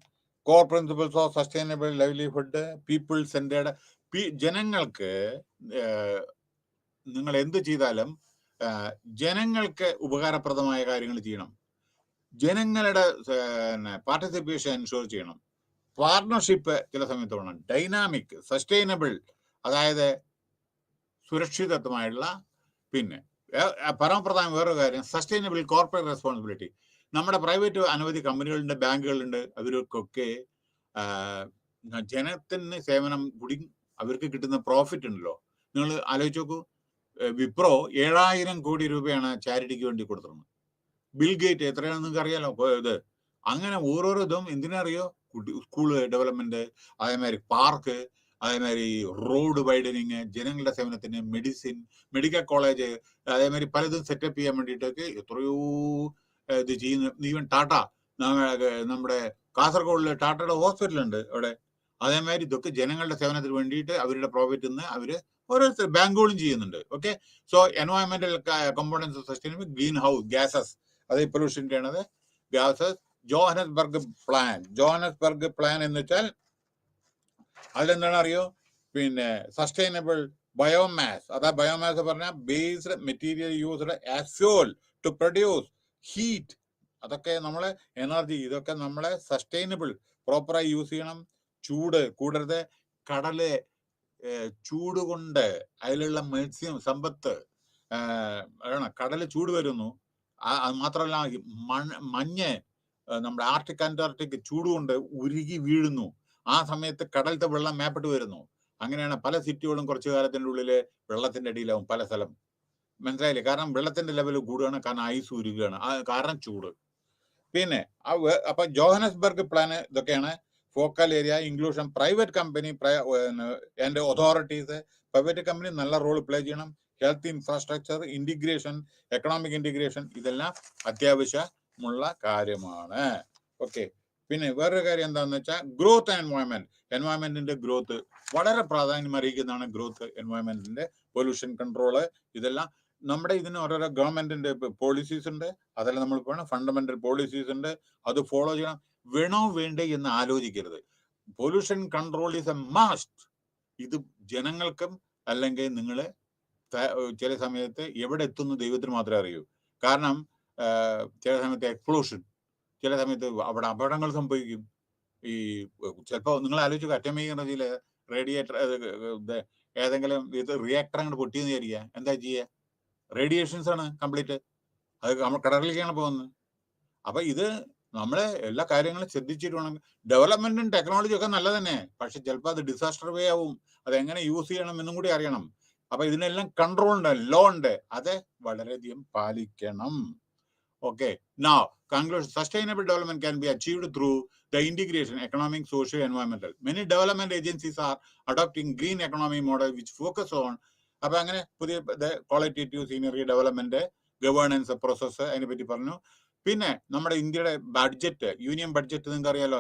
core principles of sustainable livelihood, people centred. ജനങ്ങൾക്ക് നിങ്ങൾ എന്ത് ചെയ്താലും ജനങ്ങൾക്ക് ഉപകാരപ്രദമായ കാര്യങ്ങൾ ചെയ്യണം. ജനങ്ങളുടെ പാർട്ടിസിപ്പേഷൻ എൻഷുർ ചെയ്യണം. പാർട്ണർഷിപ്പ് ചില സമയത്ത് വേണം. ഡൈനാമിക്, സസ്റ്റൈനബിൾ, അതായത് സുരക്ഷിതത്വമായിട്ടുള്ള. പിന്നെ പരമപ്രധാനം വേറൊരു കാര്യം, സസ്റ്റൈനബിൾ കോർപ്പറേറ്റ് റെസ്പോൺസിബിലിറ്റി. നമ്മുടെ പ്രൈവറ്റ് അനവധി കമ്പനികളുണ്ട്, ബാങ്കുകളുണ്ട്. അവർക്കൊക്കെ ജനത്തിന് സേവനം കൂടി അവർക്ക് കിട്ടുന്ന പ്രോഫിറ്റ് ഉണ്ടല്ലോ. നിങ്ങൾ ആലോചിച്ച് നോക്കൂ, വിപ്രോ 7000 കോടി രൂപയാണ് ചാരിറ്റിക്ക് വേണ്ടി കൊടുത്തിരുന്നത്. ബിൽ ഗേറ്റ് എത്രയാണെന്ന് നിങ്ങൾക്ക് അറിയാലോ. ഇത് അങ്ങനെ ഓരോരോ ഇതും എന്തിനറിയോ, സ്കൂള് ഡെവലപ്മെന്റ്, അതേമാതിരി പാർക്ക്, അതേമാതിരി റോഡ് വൈഡനിങ്, ജനങ്ങളുടെ സേവനത്തിന്, മെഡിസിൻ, മെഡിക്കൽ കോളേജ്, അതേമാതിരി പലതും സെറ്റപ്പ് ചെയ്യാൻ വേണ്ടിയിട്ടൊക്കെ എത്രയോ ഇത് ചെയ്യുന്നു. ഈവൻ ടാറ്റ, നമ്മുടെ കാസർഗോഡിലെ ടാറ്റയുടെ ഹോസ്പിറ്റലുണ്ട് അവിടെ. അതേമാതിരി ഇതൊക്കെ ജനങ്ങളുടെ സേവനത്തിന് വേണ്ടിയിട്ട് അവരുടെ പ്രോഫിറ്റിൽ നിന്ന് അവര് ഓരോരുത്തർ ബാങ്കുകളും ചെയ്യുന്നുണ്ട്. ഓക്കെ, സോ എൻവയോൺമെന്റൽ components sustainable, green house gases, അത് പൊല്യൂഷൻ്റെ ആണത്, ഗ്യാസസ്. ജോഹനസ്ബർഗ് പ്ലാൻ എന്ന് വെച്ചാൽ അതിലെന്താണ് അറിയോ, പിന്നെ സസ്റ്റൈനബിൾ ബയോമാസ്. അതാ ബയോമാസ് പറഞ്ഞാൽ based material used as fuel to produce heat. അതൊക്കെ നമ്മളെ എനർജി, ഇതൊക്കെ നമ്മളെ സസ്റ്റൈനബിൾ പ്രോപ്പറായി യൂസ് ചെയ്യണം. ചൂട് കൂടരുത്. കടല് ചൂട് കൊണ്ട് അതിലുള്ള മത്സ്യം സമ്പത്ത്, കടല് ചൂട് വരുന്നു. അത് മാത്രമല്ല മഞ്ഞ്, നമ്മുടെ ആർട്ടിക് അന്റാർട്ടിക് ചൂട് കൊണ്ട് ഉരുകി വീഴുന്നു. ആ സമയത്ത് കടലത്തെ വെള്ളം മേപ്പെട്ട് വരുന്നു. അങ്ങനെയാണ് പല സിറ്റികളും കുറച്ചു കാലത്തിന്റെ ഉള്ളില് വെള്ളത്തിന്റെ അടിയിലാവും പല സ്ഥലം. മനസ്സിലായില്ലേ? കാരണം വെള്ളത്തിന്റെ ലെവൽ കൂടുകയാണ്, കാരണം ഐസ് ഉരുകയാണ്, കാരണം ചൂട്. പിന്നെ അപ്പൊ ജോഹനസ്ബർഗ് പ്ലാന് ഇതൊക്കെയാണ്. Focal area, inclusion, private company and authorities. Private company നല്ല റോൾ പ്ലേ ചെയ്യണം. Health infrastructure, integration, economic integration, ഇതെല്ലാം അത്യാവശ്യമുള്ള കാര്യമാണ്. ഓക്കെ, പിന്നെ വേറൊരു കാര്യം എന്താണെന്ന് വെച്ചാൽ ഗ്രോത്ത് ആൻഡ് എൻവയോൺമെന്റ്. എൻവയോൺമെന്റിന്റെ ഗ്രോത്ത് വളരെ പ്രാധാന്യം അറിയിക്കുന്നതാണ്. ഗ്രോത്ത്, എൻവയോൺമെന്റിന്റെ പൊല്യൂഷൻ കൺട്രോള്, ഇതെല്ലാം നമ്മുടെ ഇതിന് ഓരോരോ ഗവൺമെന്റിന്റെ പോളിസീസ് ഉണ്ട്. അതെല്ലാം നമ്മൾ പോകണം. ഫണ്ടമെന്റൽ പോളിസീസ് ഉണ്ട്, അത് ഫോളോ ചെയ്യണം. വേണോ വേണ്ടേ എന്ന് ആലോചിക്കരുത്. Pollution control is a must. ഇത് ജനങ്ങൾക്കും അല്ലെങ്കിൽ നിങ്ങൾ ചില സമയത്ത് എവിടെ എത്തുന്നു ദൈവത്തിന് മാത്രമേ അറിയൂ. കാരണം ചില സമയത്ത് എക്സ്പ്ലോഷൻ, ചില സമയത്ത് അവിടെ അപകടങ്ങൾ സംഭവിക്കും. ഈ ചിലപ്പോൾ നിങ്ങൾ ആലോചിച്ചു, അറ്റോമിക് എനർജിയിൽ റേഡിയേറ്റർ ഏതെങ്കിലും ഇത് റിയാക്ടർ അങ്ങോട്ട് പൊട്ടിയെന്ന് വിചാരിക്കുക, എന്താ ചെയ്യുക? റേഡിയേഷൻസ് ആണ് കംപ്ലീറ്റ്. അത് നമ്മൾ കടലിലേക്കാണ് പോകുന്നത്. അപ്പൊ ഇത് നമ്മളെ എല്ലാ കാര്യങ്ങളും ശ്രദ്ധിച്ചിട്ട് വേണം. ഡെവലപ്മെന്റും ടെക്നോളജിയും ഒക്കെ നല്ല തന്നെ, പക്ഷെ ചിലപ്പോൾ അത് ഡിസാസ്റ്റർ വേ ആവും. അത് എങ്ങനെ യൂസ് ചെയ്യണം എന്നും കൂടി അറിയണം. അപ്പൊ ഇതിനെല്ലാം കൺട്രോൾ ഉണ്ട്, ലോ ഉണ്ട്, അത് വളരെയധികം പാലിക്കണം. Okay, now conclusion. Sustainable development can be achieved through the integration, economic, social, environmental. Many development agencies are adopting green economy model which focus on അപ്പൊ അങ്ങനെ പുതിയ qualitative scenery development, governance process, അതിനെ പറ്റി പറഞ്ഞു. പിന്നെ നമ്മുടെ ഇന്ത്യയുടെ ബഡ്ജറ്റ്, യൂണിയൻ ബഡ്ജറ്റ് നിങ്ങൾക്ക് അറിയാലോ,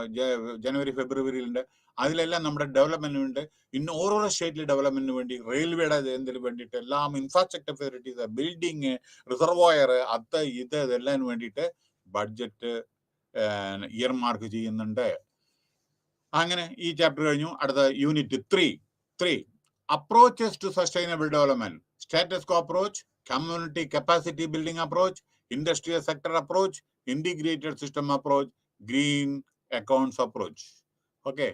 ജനുവരി ഫെബ്രുവരിയിലുണ്ട്. അതിലെല്ലാം നമ്മുടെ ഡെവലപ്മെന്റിന് വേണ്ടി ഇന്ന് ഓരോരോ സ്റ്റേറ്റിലെ ഡെവലപ്മെന്റിന് വേണ്ടി, റെയിൽവേയുടെ എന്തിനു വേണ്ടിയിട്ട് എല്ലാം, ഇൻഫ്രാസ്ട്രക്ചർ ഫെസിലിറ്റീസ്, ബിൽഡിങ്, റിസർവോയർ, അത് ഇത് ഇതെല്ലാം വേണ്ടിയിട്ട് ബഡ്ജറ്റ് ഇയർമാർക്ക് ചെയ്യുന്നുണ്ട്. അങ്ങനെ ഈ ചാപ്റ്റർ കഴിഞ്ഞു. അടുത്ത unit 3 approaches to sustainable development. Status quo approach, community capacity building approach, industrial sector approach, integrated system approach, green accounts approach. Okay,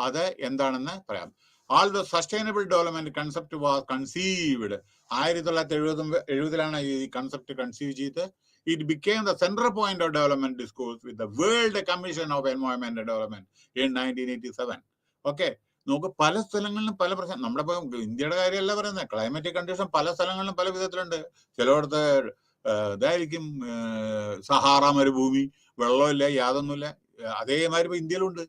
അത് എന്താണെന്ന് പറയാം. All the sustainable development concept was conceived 1970-ലാണ് ഈ concept conceive ചെയ്ത്. It became the central point of development discourse with the World Commission of Environmental Development in 1987. Okay, നമുക്ക് പല സ്ഥലങ്ങളിലും പല പ്രശ്നം. നമ്മുടെ ഇപ്പൊ ഇന്ത്യയുടെ കാര്യമല്ല പറയുന്നത്, ക്ലൈമറ്റിക് കണ്ടീഷൻ പല സ്ഥലങ്ങളിലും പല വിധത്തിലുണ്ട്. ചിലയിടത്ത് ഇതായിരിക്കും സഹാറ മരുഭൂമി, വെള്ളമില്ല, യാതൊന്നുമില്ല. അതേമാതിരി ഇപ്പൊ ഇന്ത്യയിലുണ്ട്.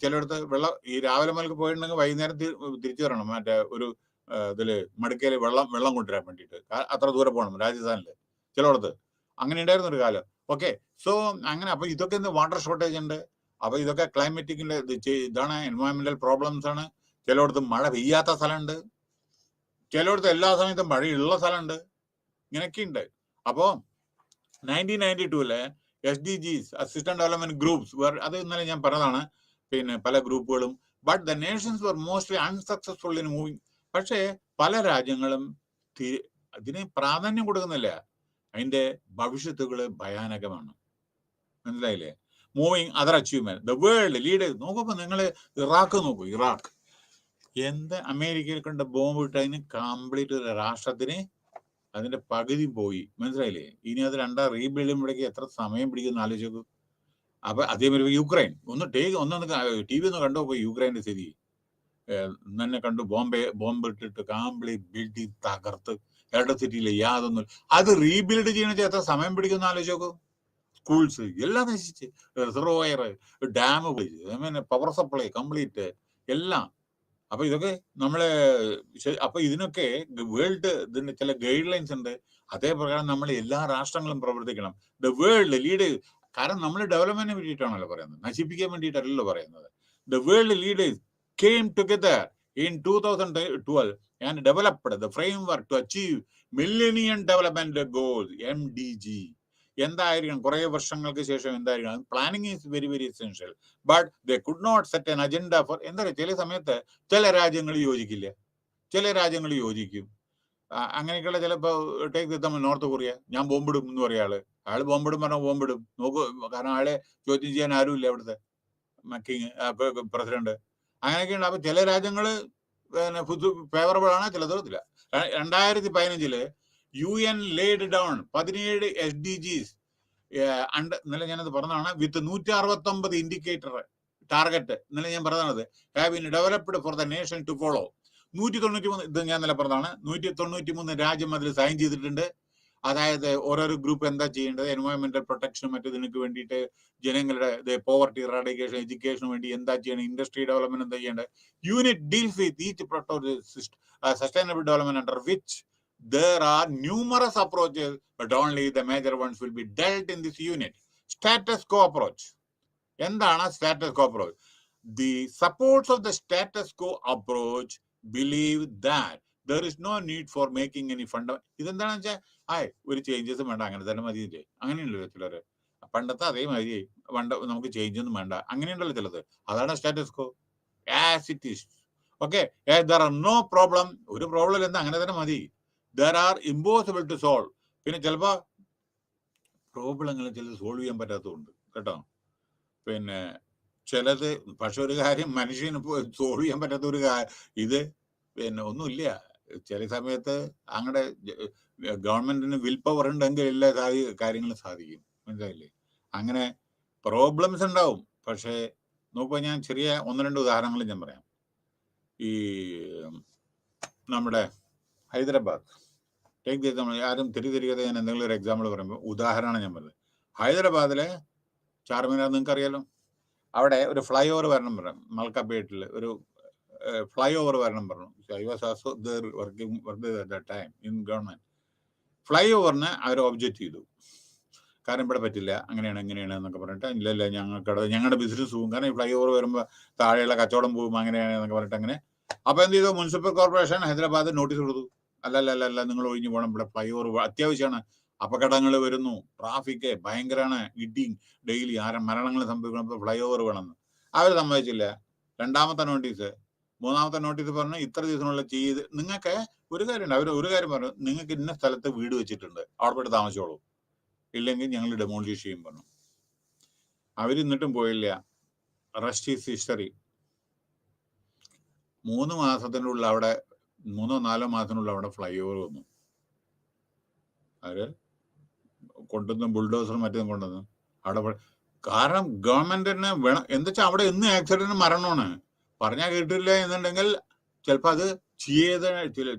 ചിലയിടത്ത് വെള്ളം ഈ രാവിലെ മുതൽ പോയിട്ടുണ്ടെങ്കിൽ വൈകുന്നേരം തിരിച്ചു വരണം. മറ്റേ ഒരു ഇതില് മടുക്കയില് വെള്ളം കൊണ്ടുവരാൻ വേണ്ടിയിട്ട് അത്ര ദൂരെ പോകണം, രാജസ്ഥാനില് ചിലയിടത്ത്. അങ്ങനെ ഉണ്ടായിരുന്ന ഒരു കാലം. ഓക്കെ, സോ അങ്ങനെ അപ്പൊ ഇതൊക്കെ വാട്ടർ ഷോർട്ടേജ് ഉണ്ട്. അപ്പൊ ഇതൊക്കെ ക്ലൈമറ്റിക്കിന്റെ ഇതാണ്, എൻവയോൺമെന്റൽ പ്രോബ്ലംസ് ആണ്. ചിലയിടത്ത് മഴ പെയ്യാത്ത സ്ഥലമുണ്ട്, ചിലയിടത്ത് എല്ലാ സമയത്തും മഴയുള്ള സ്ഥലമുണ്ട്. ഇങ്ങനെയൊക്കെ ഉണ്ട്. അപ്പോ 1992 SDGs, അസിസ്റ്റന്റ് ഡെവലപ്മെന്റ് ഗ്രൂപ്പ്സ്, അത് ഇന്നലെ ഞാൻ പറഞ്ഞതാണ്. പിന്നെ പല ഗ്രൂപ്പുകളും, but the nations were mostly unsuccessful in moving. പക്ഷേ പല രാജ്യങ്ങളും അതിന് പ്രാധാന്യം കൊടുക്കുന്നില്ല. അതിന്റെ ഭവിഷ്യത്തുകള് ഭയാനകമാണ്. മനസ്സിലായില്ലേ? Moving other achievement, the world leaders. നോക്കുമ്പോ നിങ്ങള് ഇറാഖ് നോക്കൂ. ഇറാഖ് എന്ത് അമേരിക്കയിൽ കണ്ട ബോംബ് ഇട്ടതിന് കംപ്ലീറ്റ് ഒരു രാഷ്ട്രത്തിന് അതിന്റെ പകുതി പോയി. മനസ്സിലായില്ലേ? ഇനി അത് റീബിൽഡ് ചെയ്യുമ്പോഴേക്ക് എത്ര സമയം പിടിക്കുന്ന ആലോചിച്ചു. അപ്പൊ അതേമാതിരി യുക്രൈൻ ഒന്ന് ടി വി ഒന്ന് കണ്ടുപോയി. യുക്രൈന്റെ സ്ഥിതി തന്നെ കണ്ടു. ബോംബ് ഇട്ടിട്ട് കംപ്ലീറ്റ് ബിൽഡിംഗ് തകർത്ത്, ഇലക്ട്രിസിറ്റിയില്ല, യാതൊന്നും. അത് റീബിൽഡ് ചെയ്യണമെന്ന് വെച്ചാൽ എത്ര സമയം പിടിക്കുന്ന ആലോചിച്ചു. സ്കൂൾസ് എല്ലാം നശിച്ച്, reservoir, dam, power supply complete എല്ലാം. അപ്പൊ ഇതൊക്കെ നമ്മളെ അപ്പൊ ഇതിനൊക്കെ വേൾഡ് ഇതിന്റെ ചില ഗൈഡ് ലൈൻസ് ഉണ്ട്. അതേ പ്രകാരം നമ്മൾ എല്ലാ രാഷ്ട്രങ്ങളും പ്രവർത്തിക്കണം. ദ വേൾഡ് ലീഡേഴ്സ്, കാരണം നമ്മൾ ഡെവലപ്മെന്റിന് വേണ്ടിയിട്ടാണല്ലോ പറയുന്നത്, നശിപ്പിക്കാൻ വേണ്ടിയിട്ടല്ലല്ലോ പറയുന്നത്. The world leaders came together in 2012 and developed the framework to achieve Millennium Development Goals, MDG. എന്തായിരിക്കണം കുറേ വർഷങ്ങൾക്ക് ശേഷം എന്തായിരിക്കണം? Planning is very very essential, but they could not set an agenda for. എന്താ പറയുക, ചില സമയത്ത് ചില രാജ്യങ്ങൾ യോജിക്കില്ല, ചില രാജ്യങ്ങൾ യോജിക്കും. അങ്ങനെയൊക്കെയുള്ള ചിലപ്പോൾ ടേക്ക് നമ്മൾ നോർത്ത് കൊറിയ, ഞാൻ ബോംബിടും എന്ന് പറയാ അയാൾ ബോംബിടും പറഞ്ഞാൽ ബോംബിടും നോക്കൂ, കാരണം അയാളെ ചോദ്യം ചെയ്യാൻ ആരുമില്ല അവിടുത്തെ കിങ് പ്രസിഡന്റ്. അങ്ങനെയൊക്കെയുണ്ട്. അപ്പൊ ചില രാജ്യങ്ങൾ ഫേവറബിൾ ആണ്, ചിലത് ഇല്ല. 2015 UN laid down 17 SDGs ഇന്നലെ ഞാനത് പറഞ്ഞതാണ്, വിത്ത് 169 ഇൻഡിക്കേറ്റർ ടാർഗറ്റ്. ഇന്നലെ ഞാൻ പറഞ്ഞത് have been developed for the nation to follow. 193 ഇത് ഞാൻ ഇന്നലെ പറഞ്ഞതാണ്. 193 രാജ്യം അതിൽ സൈൻ ചെയ്തിട്ടുണ്ട്. അതായത് ഓരോരോ ഗ്രൂപ്പ് എന്താ ചെയ്യേണ്ടത്, എൻവയോൺമെന്റൽ പ്രൊട്ടക്ഷനും മറ്റേതിനൊക്കെ വേണ്ടിയിട്ട്, ജനങ്ങളുടെ പോവർട്ടി ഇറാഡിക്കേഷൻ, എഡ്യൂക്കേഷന് വേണ്ടി എന്താ ചെയ്യണം, ഇൻഡസ്ട്രി ഡെവലപ്മെന്റ് എന്താ ചെയ്യേണ്ടത്. Unit deals with each sustainable development under which there are numerous approaches, but only the major ones will be dealt in this unit. Status quo approach. എന്താണ് status quo approach? The supports of the status quo approach believe that there is no need for making any fundamental. ഇതെന്താണെന്ന് വെച്ചാൽ ഒരു ചേഞ്ചസും വേണ്ട, അങ്ങനെ തന്നെ മതിയില്ലേ, അങ്ങനെയുണ്ടല്ലോ ചിലര്. പണ്ടത്തെ അതേമാതിരി നമുക്ക് ചേഞ്ച് ഒന്നും വേണ്ട, അങ്ങനെയുണ്ടല്ലോ ചിലത്. അതാണ് status co as it is. Okay, there are no problem. ഒരു പ്രോബ്ലം എന്താ, അങ്ങനെ തന്നെ മതി. There are impossible to solve. പിന്നെ ചിലപ്പോൾ പ്രോബ്ലങ്ങൾ ചിലത് സോൾവ് ചെയ്യാൻ പറ്റാത്തതുണ്ട് കേട്ടോ. പിന്നെ ചിലത് പക്ഷെ ഒരു കാര്യം മനുഷ്യന് സോൾവ് ചെയ്യാൻ പറ്റാത്ത ഒരു ഇത് പിന്നെ ഒന്നുമില്ല. ചില സമയത്ത് അങ്ങനെ ഗവൺമെന്റിന് വിൽ പവർ ഉണ്ടെങ്കിൽ എല്ലാ കാര്യങ്ങളും സാധിക്കും, മനസ്സിലായില്ലേ? അങ്ങനെ പ്രോബ്ലംസ് ഉണ്ടാവും. പക്ഷേ നോക്കുക, ഞാൻ ചെറിയ 1-2 ഉദാഹരണങ്ങൾ ഞാൻ പറയാം. ഈ നമ്മുടെ ഹൈദരാബാദ് ടേക്ക് ചെയ്ത്, നമ്മൾ ആരും തിരികെ ഞാൻ എന്തെങ്കിലും ഒരു എക്സാമ്പിൾ പറയുമ്പോൾ ഉദാഹരണമാണ് ഞാൻ പറഞ്ഞത്. ഹൈദരാബാദിലെ ചാർമിനാർ നിങ്ങൾക്ക് അറിയാലോ, അവിടെ ഒരു ഫ്ലൈ ഓവർ വരണം പറഞ്ഞു, മൽക്കപ്പേട്ടിൽ ഒരു ഫ്ലൈ ഓവർ വരണം പറഞ്ഞു. I was also there working at that time in government. Fly ഓവറിന് അവർ ഒബ്ജക്റ്റ് ചെയ്തു, കാരണം ഇവിടെ പറ്റില്ല, അങ്ങനെയാണ് ഇങ്ങനെയാണ് എന്നൊക്കെ പറഞ്ഞിട്ട്. ഇല്ല ഞങ്ങളുടെ ബിസിനസ് പോകും, കാരണം ഈ ഫ്ലൈ ഓവർ വരുമ്പോൾ താഴെയുള്ള കച്ചവടം പോകും, അങ്ങനെയാണ് എന്നൊക്കെ പറഞ്ഞിട്ട് അങ്ങനെ. അപ്പൊ എന്ത് ചെയ്തു, മുനിസിപ്പൽ കോർപ്പറേഷൻ ഹൈദരാബാദ് നോട്ടീസ് കൊടുത്തു, അല്ല നിങ്ങൾ ഒഴിഞ്ഞു പോകണം, ഇവിടെ ഫ്ലൈ ഓവർ അത്യാവശ്യമാണ്, അപകടങ്ങൾ വരുന്നു, ട്രാഫിക് ഭയങ്കരമാണ്, ഇടിയും ഡെയിലി മരണങ്ങൾ സംഭവിക്കണം, ഫ്ലൈ ഓവർ വേണമെന്ന്. അവർ സമ്മതിച്ചില്ല. 2ാമത്തെ നോട്ടീസ്, 3ാമത്തെ നോട്ടീസ് പറഞ്ഞു ഇത്ര ദിവസത്തിനുള്ള ചെയ്ത്, നിങ്ങൾക്ക് ഒരു കാര്യമുണ്ട്, അവർ ഒരു കാര്യം പറഞ്ഞു, നിങ്ങൾക്ക് ഇന്ന സ്ഥലത്ത് വീട് വെച്ചിട്ടുണ്ട്, അവിടെ പോയിട്ട് താമസിച്ചോളൂ, ഇല്ലെങ്കിൽ ഞങ്ങൾ ഡെമോളിഷ് ചെയ്യും പറഞ്ഞു. അവരിന്നിട്ടും പോയില്ല. Rest is history. 3 മാസത്തിനുള്ള അവിടെ 3-4 മാസത്തിനുള്ള അവിടെ ഫ്ലൈ ഓവർ വന്നു. അവര് കൊണ്ടുവന്ന് ബുൾഡോസറും മറ്റും കൊണ്ടുവന്ന് അവിടെ. കാരണം ഗവൺമെന്റിന് വേണം, എന്താ വെച്ചാൽ അവിടെ എന്ന് ആക്സിഡന്റ് മരണമാണ്. പറഞ്ഞാൽ കേട്ടില്ല എന്നുണ്ടെങ്കിൽ ചിലപ്പോൾ അത്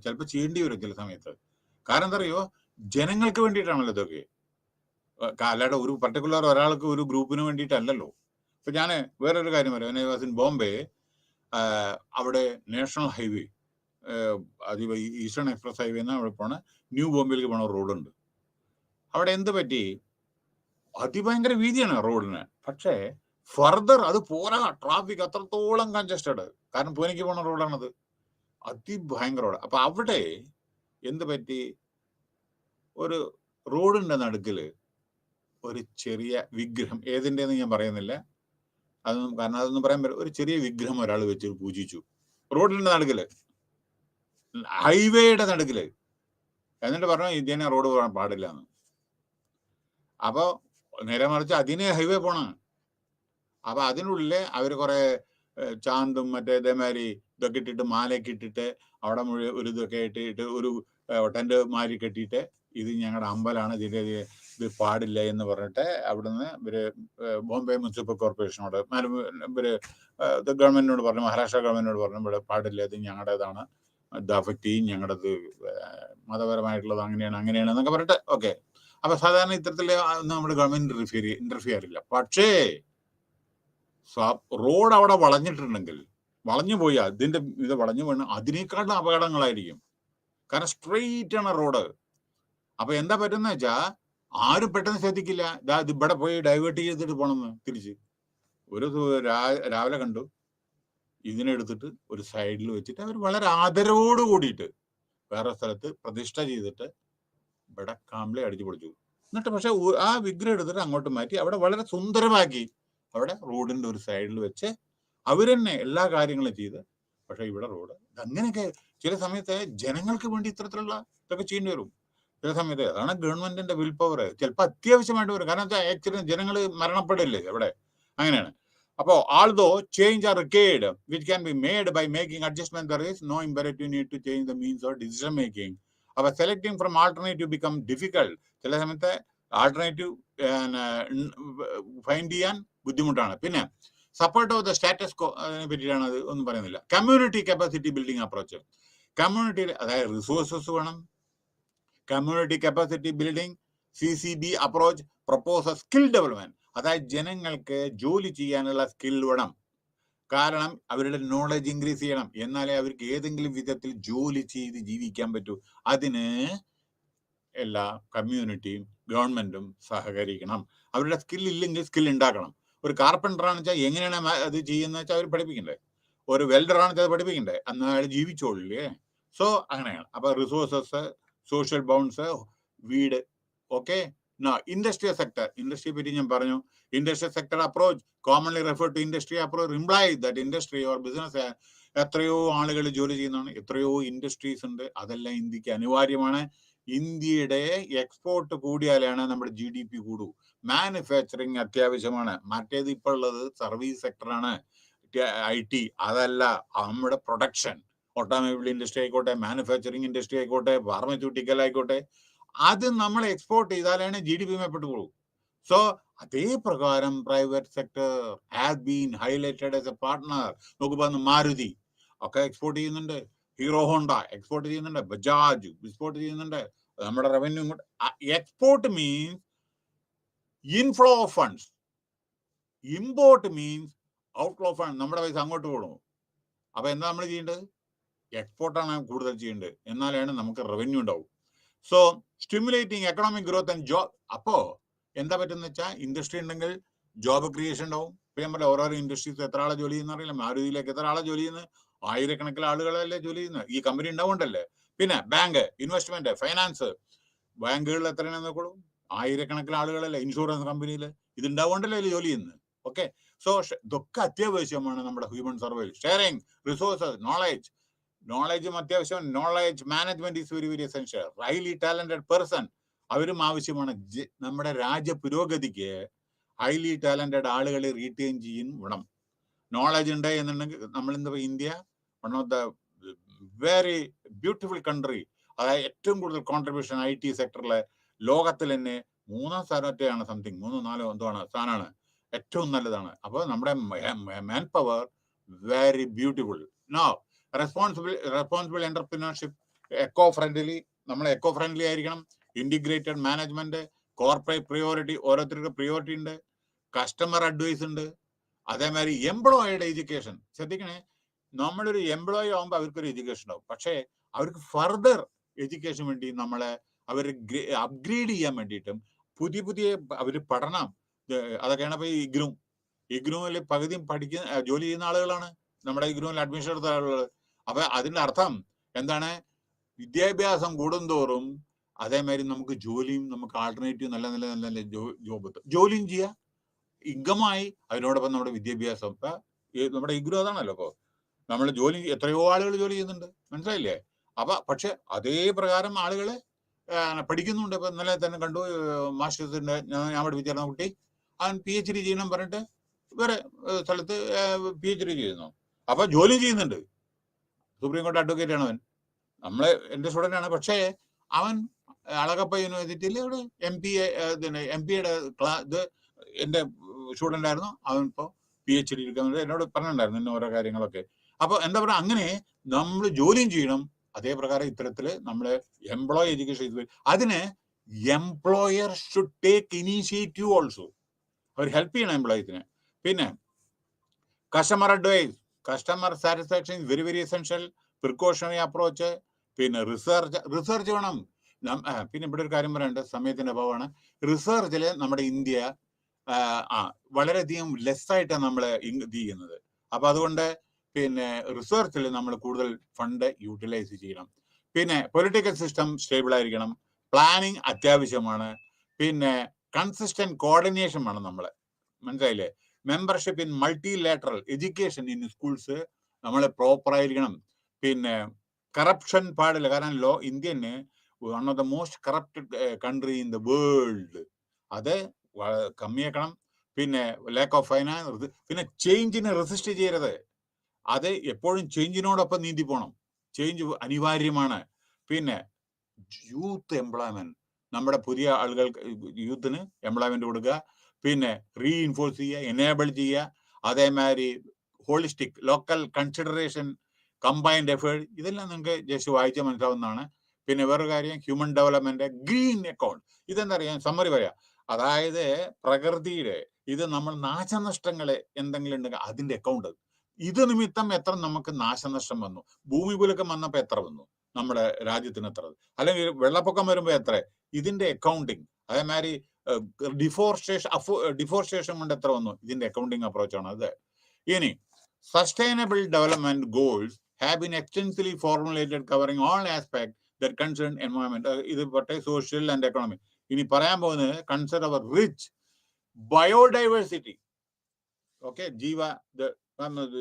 ചിലപ്പോൾ ചെയ്യേണ്ടി വരും ചില സമയത്ത്. കാരണം എന്താ അറിയോ, ജനങ്ങൾക്ക് വേണ്ടിയിട്ടാണല്ലോ ഇതൊക്കെ, അല്ലാതെ ഒരു പർട്ടിക്കുലർ ഒരാൾക്ക് ഒരു ഗ്രൂപ്പിന് വേണ്ടിയിട്ടല്ലല്ലോ. ഇപ്പൊ ഞാൻ വേറൊരു കാര്യം പറയാം. I was in Bombay. അവിടെ national highway, eastern express highway എന്ന് അവിടെ പോണ ന്യൂ ബോംബെയിലേക്ക് പോണ റോഡുണ്ട്. അവിടെ എന്ത് പറ്റി, അതിഭയങ്കര വീതിയാണ് റോഡിന്, പക്ഷേ ഫർദർ അത് പോരാ, ട്രാഫിക് അത്രത്തോളം കൺജസ്റ്റഡ്, കാരണം പൂനെക്ക് പോണ റോഡാണത്, അതിഭയങ്കര റോഡ്. അപ്പൊ അവിടെ എന്ത് പറ്റി, ഒരു റോഡിന്റെ നടുക്കില് ഒരു ചെറിയ വിഗ്രഹം, ഏതിൻ്റെന്ന് ഞാൻ പറയുന്നില്ല, അതൊന്നും കാരണം അതൊന്നും പറയാൻ പറ്റില്ല, ഒരു ചെറിയ വിഗ്രഹം ഒരാൾ വെച്ച് പൂജിച്ചു റോഡിന്റെ നടുക്കില്, ഹൈവേയുടെ നടുക്കില്. എന്നിട്ട് പറഞ്ഞു ഇതിനെ റോഡ് പോകാൻ പാടില്ല എന്ന്. അപ്പൊ നേരെ മറിച്ച് അതിനെ ഹൈവേ പോണ. അപ്പൊ അതിനുള്ളില് അവര് കുറെ ചാന്തും മറ്റേ ഇതേമാതിരി ഇതൊക്കെ ഇട്ടിട്ട്, മാലയൊക്കെ ഇട്ടിട്ട്, അവിടെ മുഴുവൻ ഒരു ഇതൊക്കെ ഇട്ടിട്ട്, ഒരു ടെന്റ് മാരി കെട്ടിയിട്ട്, ഇത് ഞങ്ങളുടെ അമ്പലമാണ്, ഇത് പാടില്ല എന്ന് പറഞ്ഞിട്ട് അവിടുന്ന് ഇവര് ബോംബെ മുനിസിപ്പൽ കോർപ്പറേഷനോട് ഇവര് ഗവൺമെന്റിനോട് പറഞ്ഞു, മഹാരാഷ്ട്ര ഗവൺമെന്റിനോട് പറഞ്ഞു, ഇവിടെ പാടില്ല, ഇത് ഞങ്ങളുടേതാണ്, ഇത് അഫക്റ്റ് ചെയ്യും, ഞങ്ങളുടേത് മതപരമായിട്ടുള്ളത് അങ്ങനെയാണ് എന്നൊക്കെ പറഞ്ഞിട്ട്. ഓക്കെ, അപ്പൊ സാധാരണ ഇത്തരത്തില് നമ്മുടെ ഗവൺമെന്റ് ഇന്റർഫിയർ ഇല്ല. പക്ഷേ റോഡ് അവിടെ വളഞ്ഞിട്ടുണ്ടെങ്കിൽ, വളഞ്ഞു പോയി അതിന്റെ ഇത് വളഞ്ഞു വീണ് അതിനേക്കാളും അപകടങ്ങളായിരിക്കും. കാരണം സ്ട്രെയിറ്റ് ആണ് റോഡ്. അപ്പൊ എന്താ പറ്റുന്ന വെച്ചാ ആരും പെട്ടെന്ന് ശ്രദ്ധിക്കില്ല. ഇത് ഇവിടെ പോയി ഡൈവേർട്ട് ചെയ്തിട്ട് പോണെന്ന് തിരിച്ച്. ഒരു രാവിലെ കണ്ടു, ഇതിനെടുത്തിട്ട് ഒരു സൈഡിൽ വെച്ചിട്ട് അവർ വളരെ ആദരവോട് കൂടിയിട്ട് വേറെ സ്ഥലത്ത് പ്രതിഷ്ഠ ചെയ്തിട്ട് ഇവിടെ കാംബ്ലി അടിച്ചു പൊളിച്ചു. എന്നിട്ട് പക്ഷെ ആ വിഗ്രഹം എടുത്തിട്ട് അങ്ങോട്ട് മാറ്റി അവിടെ വളരെ സുന്ദരമാക്കി അവിടെ റോഡിന്റെ ഒരു സൈഡിൽ വെച്ച് അവരെന്നെ എല്ലാ കാര്യങ്ങളും ചെയ്ത്. പക്ഷെ ഇവിടെ റോഡ് അങ്ങനെയൊക്കെ ചില സമയത്ത് ജനങ്ങൾക്ക് വേണ്ടി ഇത്തരത്തിലുള്ള ഇതൊക്കെ ചെയ്യേണ്ടി വരും. ചില സമയത്ത് അതാണ് ഗവൺമെന്റിന്റെ വിൽ പവർ. ചിലപ്പോൾ അത്യാവശ്യമായിട്ട് വരും. കാരണം വെച്ചാൽ ആക്സിഡന്റ് ജനങ്ങൾ മരണപ്പെടില്ലേ അവിടെ, അങ്ങനെയാണ്. അപ്പോൾ although change are required which can be made by making adjustment, there is no imperative need to change the means of decision making. അപ്പോൾ selecting from alternative become difficult. ചില സമയത്ത് ആൾട്ടർനേറ്റീവ് ഫൈൻഡ് ചെയ്യാൻ ബുദ്ധിമുട്ടാണ്. പിന്നെ സപ്പോർട്ട് ഓഫ് ദ സ്റ്റാറ്റസ് പറ്റിയിട്ടാണ്, അത് ഒന്നും പറയുന്നില്ല. Community capacity building approach. കമ്മ്യൂണിറ്റിയിൽ അതായത് റിസോഴ്സസ് വേണം. Community capacity building CCB approach propose skill development. അതായത് ജനങ്ങൾക്ക് ജോലി ചെയ്യാനുള്ള സ്കിൽ വേണം. കാരണം അവരുടെ നോളജ് ഇൻക്രീസ് ചെയ്യണം. എന്നാലേ അവർക്ക് ഏതെങ്കിലും വിധത്തിൽ ജോലി ചെയ്ത് ജീവിക്കാൻ പറ്റൂ. അതിന് എല്ലാ കമ്മ്യൂണിറ്റിയും ഗവൺമെന്റും സഹകരിക്കണം. അവരുടെ സ്കിൽ ഇല്ലെങ്കിൽ സ്കിൽ ഉണ്ടാക്കണം. ഒരു കാർപ്പൻറ്റർ ആണെന്ന് വെച്ചാൽ എങ്ങനെയാണ് അത് ചെയ്യുന്നത് വെച്ചാൽ അവർ പഠിപ്പിക്കണ്ടേ. ഒരു വെൽഡർ ആണെന്ന് വെച്ചാൽ അത് പഠിപ്പിക്കണ്ടേ. അന്ന് അയാൾ ജീവിച്ചോളില്ലേ. സോ അങ്ങനെയാണ്. അപ്പൊ റിസോഴ്സസ്, സോഷ്യൽ ബൗണ്ട്സ്, വീട്. ഓക്കെ. ഇൻഡസ്ട്രിയൽ സെക്ടർ, ഇൻഡസ്ട്രിയെ പറ്റി ഞാൻ പറഞ്ഞു. Industrial sector approach commonly refer to industry approach implies that industry or business. എത്രയോ ആളുകൾ ജോലി ചെയ്യുന്നതാണ്, എത്രയോ ഇൻഡസ്ട്രീസ് ഉണ്ട്. അതെല്ലാം ഇന്ത്യക്ക് അനിവാര്യമാണ്. ഇന്ത്യയുടെ എക്സ്പോർട്ട് കൂടിയാലാണ് നമ്മുടെ GDP കൂടൂ. മാനുഫാക്ചറിങ് അത്യാവശ്യമാണ്. മറ്റേത് ഇപ്പോൾ ഉള്ളത് സർവീസ് സെക്ടറാണ്, IT. അതല്ല നമ്മുടെ പ്രൊഡക്ഷൻ. ഓട്ടോമൊബൈൽ ഇൻഡസ്ട്രി ആയിക്കോട്ടെ, മാനുഫാക്ചറിങ് ഇൻഡസ്ട്രി ആയിക്കോട്ടെ, ഫാർമസ്യൂട്ടിക്കൽ ആയിക്കോട്ടെ, അത് നമ്മൾ എക്സ്പോർട്ട് ചെയ്താലാണ് GDP മേപ്പെട്ടു. സോ അതേ പ്രകാരം private sector has been highlighted as A partner. നോക്കുമ്പോ മാരുതി ഒക്കെ എക്സ്പോർട്ട് ചെയ്യുന്നുണ്ട്, ഹീറോ ഹോണ്ട എക്സ്പോർട്ട് ചെയ്യുന്നുണ്ട്, ബജാജ് എക്സ്പോർട്ട് ചെയ്യുന്നുണ്ട്. നമ്മുടെ revenue export means inflow of funds, import means outflow of fund. നമ്മുടെ പൈസ അങ്ങോട്ട് പോകണു. അപ്പൊ എന്താ നമ്മൾ ചെയ്യേണ്ടത്? എക്സ്പോർട്ടാണ് കൂടുതൽ ചെയ്യേണ്ടത്. എന്നാലാണ് നമുക്ക് റവന്യൂ ഉണ്ടാവും. So stimulating economic growth and job. അപ്പോ എന്താ പറ്റുന്ന വെച്ചാൽ ഇൻഡസ്ട്രി ഉണ്ടെങ്കിൽ ജോബ് ക്രിയേഷൻ ഉണ്ടാവും. ഇപ്പൊ നമ്മുടെ ഓരോരോ ഇൻഡസ്ട്രീസ് എത്ര ആളെ ജോലി ചെയ്യുന്ന അറിയില്ല. മാരുതിയിലേക്ക് എത്ര ആളെ ജോലി ചെയ്യുന്നത്? ആയിരക്കണക്കിന് ആളുകളല്ലേ ജോലി ചെയ്യുന്നത്. ഈ കമ്പനി ഉണ്ടാവുണ്ടല്ലേ. പിന്നെ ബാങ്ക്, ഇൻവെസ്റ്റ്മെന്റ്, ഫൈനാൻസ്, ബാങ്കുകളിൽ എത്രയാണെന്ന് നോക്കൂ, ആയിരക്കണക്കിന് ആളുകളല്ലേ. ഇൻഷുറൻസ് കമ്പനിയിൽ ഇത് ഉണ്ടാവുണ്ടല്ലേ അതിൽ ജോലി ചെയ്യുന്നത്. ഓക്കെ. സോ ഇതൊക്കെ അത്യാവശ്യമാണ് നമ്മുടെ ഹ്യൂമൻ സർവൈവൽ. ഷെയറിംഗ് റിസോഴ്സസ്, നോളജും അത്യാവശ്യം. Knowledge management is very very essential. Highly talented person, അവരും ആവശ്യമാണ്. നമ്മുടെ രാജ്യ പുരോഗതിക്ക് ഹൈലി ടാലന്റഡ് ആളുകളെ റീറ്റെയിൻ ചെയ്യും വേണം. നോളജ് ഉണ്ട് എന്നുണ്ടെങ്കിൽ നമ്മൾ എന്താ India one of the very beautiful country. അതായത് ഏറ്റവും കൂടുതൽ കോൺട്രിബ്യൂഷൻ IT സെക്ടറിലെ ലോകത്തിൽ തന്നെ 3-ാം സ്ഥാനത്തെയാണ്. സംതിങ് 3-4 എന്തോ ആണ് സ്ഥാനമാണ്. ഏറ്റവും നല്ലതാണ്. അപ്പോൾ നമ്മുടെ man power very beautiful. No responsible entrepreneurship, eco friendly. നമ്മൾ എക്കോ ഫ്രണ്ട്ലി ആയിരിക്കണം. ഇന്റഗ്രേറ്റഡ് മാനേജ്മെന്റ്, കോർപ്പറേറ്റ് പ്രിയോറിറ്റി, ഓരോരുത്തർക്ക് പ്രിയോറിറ്റി ഉണ്ട്. കസ്റ്റമർ അഡ്വൈസ് ഉണ്ട്. അതേമാതിരി എംപ്ലോയിയുടെ എഡ്യൂക്കേഷൻ. ശ്രദ്ധിക്കണേ, നമ്മളൊരു എംപ്ലോയി ആകുമ്പോൾ അവർക്കൊരു എഡ്യൂക്കേഷൻ ഉണ്ടാവും. പക്ഷേ അവർക്ക് ഫർദർ എഡ്യൂക്കേഷൻ വേണ്ടി നമ്മളെ അവർ അപ്ഗ്രേഡ് ചെയ്യാൻ വേണ്ടിയിട്ടും പുതിയ അവർ പഠനം, അതൊക്കെയാണ്. ഇപ്പൊ ഇഗ്നൂവിൽ പകുതിയും ജോലി ചെയ്യുന്ന ആളുകളാണ് നമ്മുടെ ഇഗ്നൂവിൽ അഡ്മിഷൻ എടുത്ത ആളുകൾ. അപ്പൊ അതിന്റെ അർത്ഥം എന്താണ്? വിദ്യാഭ്യാസം കൂടുന്തോറും അതേമാതിരി നമുക്ക് ജോലിയും, നമുക്ക് ആൾട്ടർനേറ്റീവ് നല്ല ജോലിയും ചെയ്യാം, ഇൻകമായി. അതിനോടൊപ്പം നമ്മുടെ വിദ്യാഭ്യാസം. ഇപ്പൊ നമ്മുടെ ഇഗ്നു അതാണല്ലോ. ഇപ്പൊ നമ്മൾ ജോലി, എത്രയോ ആളുകൾ ജോലി ചെയ്യുന്നുണ്ട്, മനസ്സിലായില്ലേ? അപ്പൊ പക്ഷെ അതേ പ്രകാരം ആളുകള് പഠിക്കുന്നുണ്ട്. ഇപ്പൊ ഇന്നലെ തന്നെ കണ്ടു, മാസ്റ്റേഴ്സിന്റെ ഞാൻ പഠിപ്പിച്ചിരുന്ന കുട്ടി, അവൻ PhD ചെയ്യണം പറഞ്ഞിട്ട് വേറെ സ്ഥലത്ത് PhD ചെയ്യുന്നു. അപ്പൊ ജോലി ചെയ്യുന്നുണ്ട്. സുപ്രീം കോടതി അഡ്വക്കേറ്റ് ആണ് അവൻ. എന്റെ സ്റ്റുഡന്റ് ആണ്. പക്ഷേ അവൻ അളഗപ്പ യൂണിവേഴ്സിറ്റിയിൽ ഒരു MPയുടെ ഇത് എന്റെ സ്റ്റുഡന്റ് ആയിരുന്നു. അവൻ ഇപ്പോൾ PhD എടുക്കുന്നത് എന്നോട് പറഞ്ഞിട്ടുണ്ടായിരുന്നു ഇന്ന ഓരോ കാര്യങ്ങളൊക്കെ. അപ്പൊ എന്താ പറയുക, അങ്ങനെ നമ്മൾ ജോലിയും ചെയ്യണം. അതേ പ്രകാരം ഇത്തരത്തില് നമ്മള് എംപ്ലോയി എഡ്യൂക്കേഷൻ അതിന് employer should take initiative also. അവർ ഹെൽപ്പ് ചെയ്യണം എംപ്ലോയീസിനെ. പിന്നെ customer advice, customer satisfaction is very very essential. Precautionary approach, പിന്നെ റിസർച്ച് വേണം. പിന്നെ ഇവിടെ ഒരു കാര്യം പറയേണ്ടത്, സമയത്തിന്റെ അഭാവമാണ്. റിസർച്ചിൽ നമ്മുടെ ഇന്ത്യ വളരെയധികം ലെസ്സായിട്ടാണ് നമ്മൾ ഇത് ചെയ്യുന്നത്. അപ്പൊ അതുകൊണ്ട് പിന്നെ റിസർച്ചിൽ നമ്മൾ കൂടുതൽ ഫണ്ട് യൂട്ടിലൈസ് ചെയ്യണം. പിന്നെ പൊളിറ്റിക്കൽ സിസ്റ്റം സ്റ്റേബിൾ ആയിരിക്കണം. പ്ലാനിങ് അത്യാവശ്യമാണ്. പിന്നെ കൺസിസ്റ്റന്റ് കോർഡിനേഷൻ വേണം നമ്മളെ, മനസ്സിലായില്ലേ? Membership in multilateral education in schools നമ്മൾ പ്രോപ്പർ ആയിരിക്കണം. പിന്നെ കറപ്ഷൻ പാടില്ല. കാരണം Indian one of the most corrupted country in the world. അത് കമ്മിയാക്കണം. പിന്നെ ലാക്ക് ഓഫ് ഫൈനാൻസ്. പിന്നെ ചേഞ്ചിനെ റെസിസ്റ്റ് ചെയ്യരുത്. അത് എപ്പോഴും ചേഞ്ചിനോടൊപ്പം നീന്തി പോകണം. ചേഞ്ച് അനിവാര്യമാണ്. പിന്നെ യൂത്ത് എംപ്ലോയ്മെന്റ്, നമ്മുടെ പുതിയ ആളുകൾക്ക് യൂത്തിന് എംപ്ലോയ്മെന്റ് കൊടുക്കുക. പിന്നെ റീഇൻഫോഴ്സ് ചെയ്യുക, എനേബിൾ ചെയ്യുക. അതേമാതിരി holistic local consideration, combined effort, ഇതെല്ലാം നിങ്ങൾക്ക് ജസ്റ്റ് വായിച്ചാൽ മനസ്സിലാവുന്നതാണ്. പിന്നെ വേറൊരു കാര്യം, ഹ്യൂമൻ ഡെവലപ്മെന്റ്, ഗ്രീൻ അക്കൗണ്ട്. ഇതെന്താ അറിയാം, സമ്മറി പറയാം. അതായത് പ്രകൃതിയുടെ ഇത് നമ്മൾ നാശനഷ്ടങ്ങളെ എന്തെങ്കിലും ഉണ്ടെങ്കിൽ അതിന്റെ അക്കൗണ്ട്. ഇത് നിമിത്തം എത്ര നമുക്ക് നാശനഷ്ടം വന്നു, ഭൂമി കുലുക്കം വന്നപ്പോൾ എത്ര വന്നു നമ്മുടെ രാജ്യത്തിന് എത്ര, അല്ലെങ്കിൽ വെള്ളപ്പൊക്കം വരുമ്പോൾ എത്ര, ഇതിന്റെ അക്കൗണ്ടിങ്. അതേമാതിരി ഡിഫോറസ്റ്റേഷൻ കൊണ്ട് എത്ര വന്നു, ഇതിന്റെ അക്കൗണ്ടിങ് അപ്രോച്ചാണ് അത്. ഇനി sustainable development goals have been extensively formulated covering all aspect that concern environment. ഇത് പട്ടെ സോഷ്യൽ ആൻഡ് എക്കണോമിക്. ഇനി പറയാൻ പോകുന്നത് concern our rich biodiversity, okay,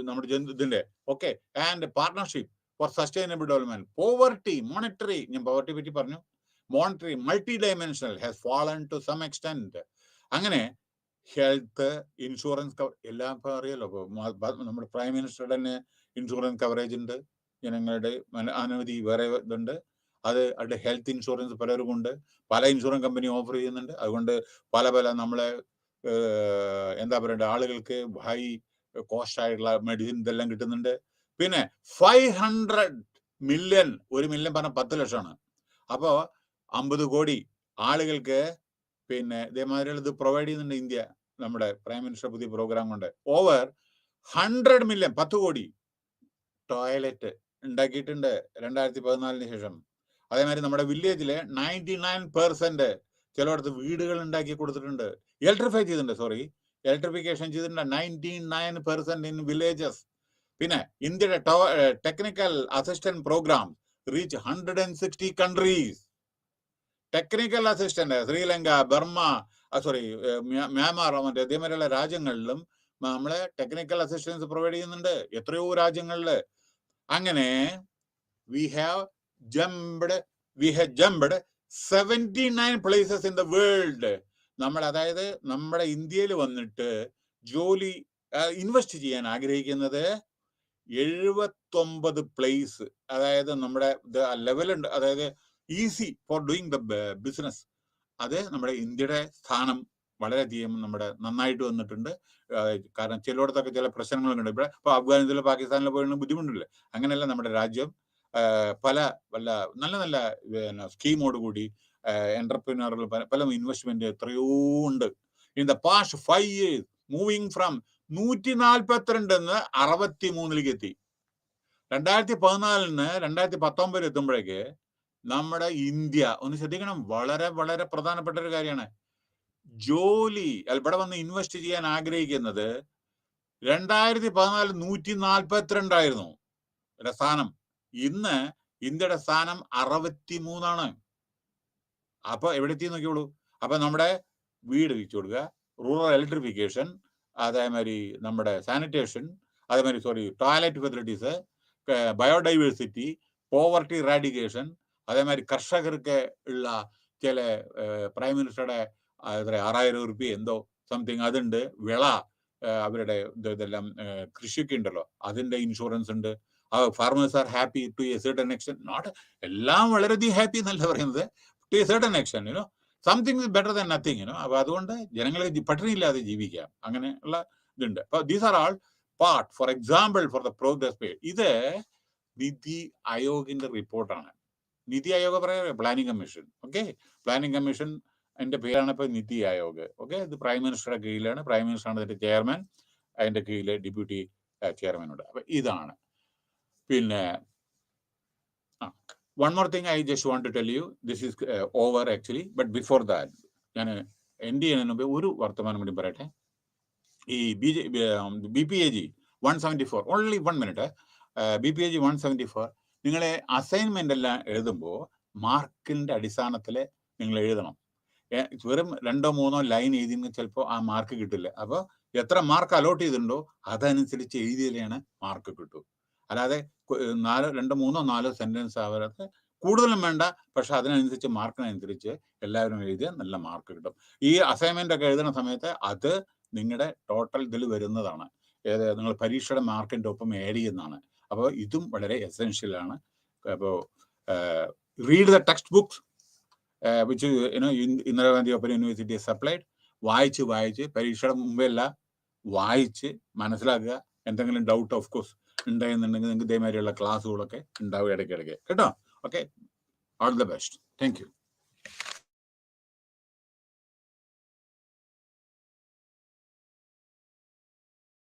നമ്മുടെ ഇതിന്റെ okay, and partnership for sustainable development. Poverty, monetary, ഞാൻ പോവർട്ടി പറ്റി പറഞ്ഞു. Monetary multi dimensional has fallen to some extent. അങ്ങനെ ഹെൽത്ത് ഇൻഷുറൻസ് കവർ എല്ലാം ഇപ്പൊ അറിയാലോ. നമ്മുടെ പ്രൈം മിനിസ്റ്ററുടെ തന്നെ ഇൻഷുറൻസ് കവറേജ് ഉണ്ട്, ജനങ്ങളുടെ അനവധി വേറെ ഇതുണ്ട്. അത് ഹെൽത്ത് ഇൻഷുറൻസ് പലർക്കും ഉണ്ട്, പല ഇൻഷുറൻസ് കമ്പനി ഓഫർ ചെയ്യുന്നുണ്ട്. അതുകൊണ്ട് പല നമ്മളെ എന്താ പറയണ്ട, ആളുകൾക്ക് ഹൈ കോസ്റ്റ് ആയിട്ടുള്ള മെഡിസിൻ ഇതെല്ലാം കിട്ടുന്നുണ്ട്. പിന്നെ 500 മില്യൺ, 1 മില്യൺ പറഞ്ഞ 10 ലക്ഷമാണ്. അപ്പോ 50 കോടി ആളുകൾക്ക് പിന്നെ ഇതേമാതിരിയുള്ള ഇത് പ്രൊവൈഡ് ചെയ്യുന്നുണ്ട് ഇന്ത്യ. നമ്മുടെ പ്രൈം മിനിസ്റ്റർ പുതിയ പ്രോഗ്രാം കൊണ്ട് ഓവർ 100 മില്യൺ 10 കോടി ടോയ്ലറ്റ് ഉണ്ടാക്കിയിട്ടുണ്ട് 2014 ശേഷം. അതേമാതിരി നമ്മുടെ വില്ലേജില് 99% ചിലയിടത്ത് വീടുകൾ ഉണ്ടാക്കി കൊടുത്തിട്ടുണ്ട്, ഇലക്ട്രിഫൈ ചെയ്തിട്ടുണ്ട്, ഇലക്ട്രിഫിക്കേഷൻ ചെയ്തിട്ടുണ്ട് 99% ഇൻ വില്ലേജസ്. പിന്നെ ഇന്ത്യയുടെ technical assistant programme reach 160 countries. Technical assistant Sri Lanka, Burma, Myanmar, മറ്റേ അതേമാതിരിയുള്ള രാജ്യങ്ങളിലും നമ്മളെ ടെക്നിക്കൽ അസിസ്റ്റൻസ് പ്രൊവൈഡ് ചെയ്യുന്നുണ്ട്, എത്രയോ രാജ്യങ്ങളില്. അങ്ങനെ we have jumped 79 places in the world. അതായത് നമ്മുടെ ഇന്ത്യയിൽ വന്നിട്ട് ജോലി ഇൻവെസ്റ്റ് ചെയ്യാൻ ആഗ്രഹിക്കുന്നത് 79 പ്ലേസ്. അതായത് നമ്മുടെ ലെവലുണ്ട്, അതായത് easy for doing the business. അത് നമ്മുടെ ഇന്ത്യയുടെ സ്ഥാനം വളരെയധികം നമ്മുടെ നന്നായിട്ട് വന്നിട്ടുണ്ട്. കാരണം ചിലയിടത്തൊക്കെ ചില പ്രശ്നങ്ങളുണ്ട്. ഇവിടെ ഇപ്പൊ അഫ്ഗാനിസ്ഥാനിലോ പാകിസ്ഥാനിലോ പോയി ബുദ്ധിമുട്ടില്ല. അങ്ങനെയല്ല, നമ്മുടെ രാജ്യം പല നല്ല സ്കീമോട് കൂടി എന്റർപ്രീനറുകൾ പല ഇൻവെസ്റ്റ്മെന്റ് എത്രയോ ഉണ്ട്. In the past 5 years moving from 142 63 എത്തി. 2014 2019 എത്തുമ്പോഴേക്ക് നമ്മുടെ ഇന്ത്യ, ഒന്ന് ശ്രദ്ധിക്കണം, വളരെ വളരെ പ്രധാനപ്പെട്ട ഒരു കാര്യമാണ്. ജോലി ഇവിടെ വന്ന് ഇൻവെസ്റ്റ് ചെയ്യാൻ ആഗ്രഹിക്കുന്നത് 2014 142 ആയിരുന്നു സ്ഥാനം. ഇന്ന് ഇന്ത്യയുടെ സ്ഥാനം 63. അപ്പൊ എവിടെ എത്തി നോക്കിയോളൂ. അപ്പൊ നമ്മുടെ വീട് വെച്ചു കൊടുക്കുക, റൂറൽ ഇലക്ട്രിഫിക്കേഷൻ, അതേമാതിരി നമ്മുടെ സാനിറ്റേഷൻ, അതേമാതിരി toilet facilities, biodiversity, poverty eradication, അതേമാതിരി കർഷകർക്ക് ഉള്ള ചില പ്രൈം മിനിസ്റ്ററുടെ 6000 രൂപ എന്തോ സംതിങ് അതുണ്ട്. വിള അവരുടെ ഇതെല്ലാം കൃഷിയൊക്കെ ഉണ്ടല്ലോ, അതിന്റെ ഇൻഷുറൻസ് ഉണ്ട്. Farmers are happy to a certain extent. Not എല്ലാം വളരെയധികം ഹാപ്പി എന്നല്ല പറയുന്നത്, to a certain extent something better than nothing. അപ്പൊ അതുകൊണ്ട് ജനങ്ങളെ പട്ടിണിയില്ലാതെ ജീവിക്കാം, അങ്ങനെയുള്ള ഇതുണ്ട്. അപ്പൊ these are all part. For example for the progress pay, ഇത് നിതി ആയോഗിന്റെ റിപ്പോർട്ടാണ്. നിതി ആയോഗ് പറയാം, planning commission. Okay, planning commission അതിന്റെ പേരാണ് ഇപ്പൊ നിതി ആയോഗ്. ഓക്കെ, ഇത് പ്രൈം മിനിസ്റ്ററുടെ കീഴിലാണ്. പ്രൈം മിനിസ്റ്ററാണ് ഇതിന്റെ ചെയർമാൻ, അതിന്റെ കീഴിലെ ഡെപ്യൂട്ടി ചെയർമാനുണ്ട്. അപ്പൊ ഇതാണ്. പിന്നെ one more thing I just want to tell you, this is over actually, but before that ഞാൻ എൻഡ് ചെയ്യുന്നതിന് മുമ്പ് ഒരു വർത്തമാനം കൂടി പറയട്ടെ. ഈ BPAG 174, ഓൺലി 1 മിനിറ്റ്. BPAG 174 നിങ്ങളെ അസൈൻമെന്റ് എല്ലാം എഴുതുമ്പോൾ മാർക്കിന്റെ അടിസ്ഥാനത്തിൽ നിങ്ങൾ എഴുതണം. വെറും 2-3 ലൈൻ എഴുതിയെങ്കിൽ ചിലപ്പോൾ ആ മാർക്ക് കിട്ടില്ല. അപ്പോൾ എത്ര മാർക്ക് അലോട്ട് ചെയ്തിട്ടുണ്ടോ അതനുസരിച്ച് എഴുതിയാലാണ് മാർക്ക് കിട്ടൂ. അല്ലാതെ 2-3-4 സെന്റൻസ് ആവാതെ കൂടുതലും വേണ്ട, പക്ഷെ അതിനനുസരിച്ച് മാർക്കിനനുസരിച്ച് എല്ലാവരും എഴുതിയാൽ നല്ല മാർക്ക് കിട്ടും. ഈ അസൈൻമെന്റ് ഒക്കെ എഴുതുന്ന സമയത്ത് അത് നിങ്ങളുടെ ടോട്ടൽ ഇതിൽ വരുന്നതാണ്. നിങ്ങൾ പരീക്ഷയുടെ മാർക്കിന്റെ ഒപ്പം ആഡ് ചെയ്യുന്നതാണ്. അപ്പോൾ ഇതും വളരെ എസെൻഷ്യൽ ആണ്. അപ്പോൾ read the text books which Indira Gandhi open university supplied. വായിച്ച് പരീക്ഷയുടെ മുമ്പെല്ല വായിച്ച് മനസ്സിലാക്കുക. എന്തെങ്കിലും ഡൗട്ട് ഓഫ് കോഴ്സ് ഉണ്ടായെന്നുണ്ടെങ്കിൽ നിങ്ങൾക്ക് ഇതേമാതിരിയുള്ള ക്ലാസ്സുകളൊക്കെ ഉണ്ടാവും ഇടയ്ക്കിടയ്ക്ക് കേട്ടോ. Okay, all the best. Thank you.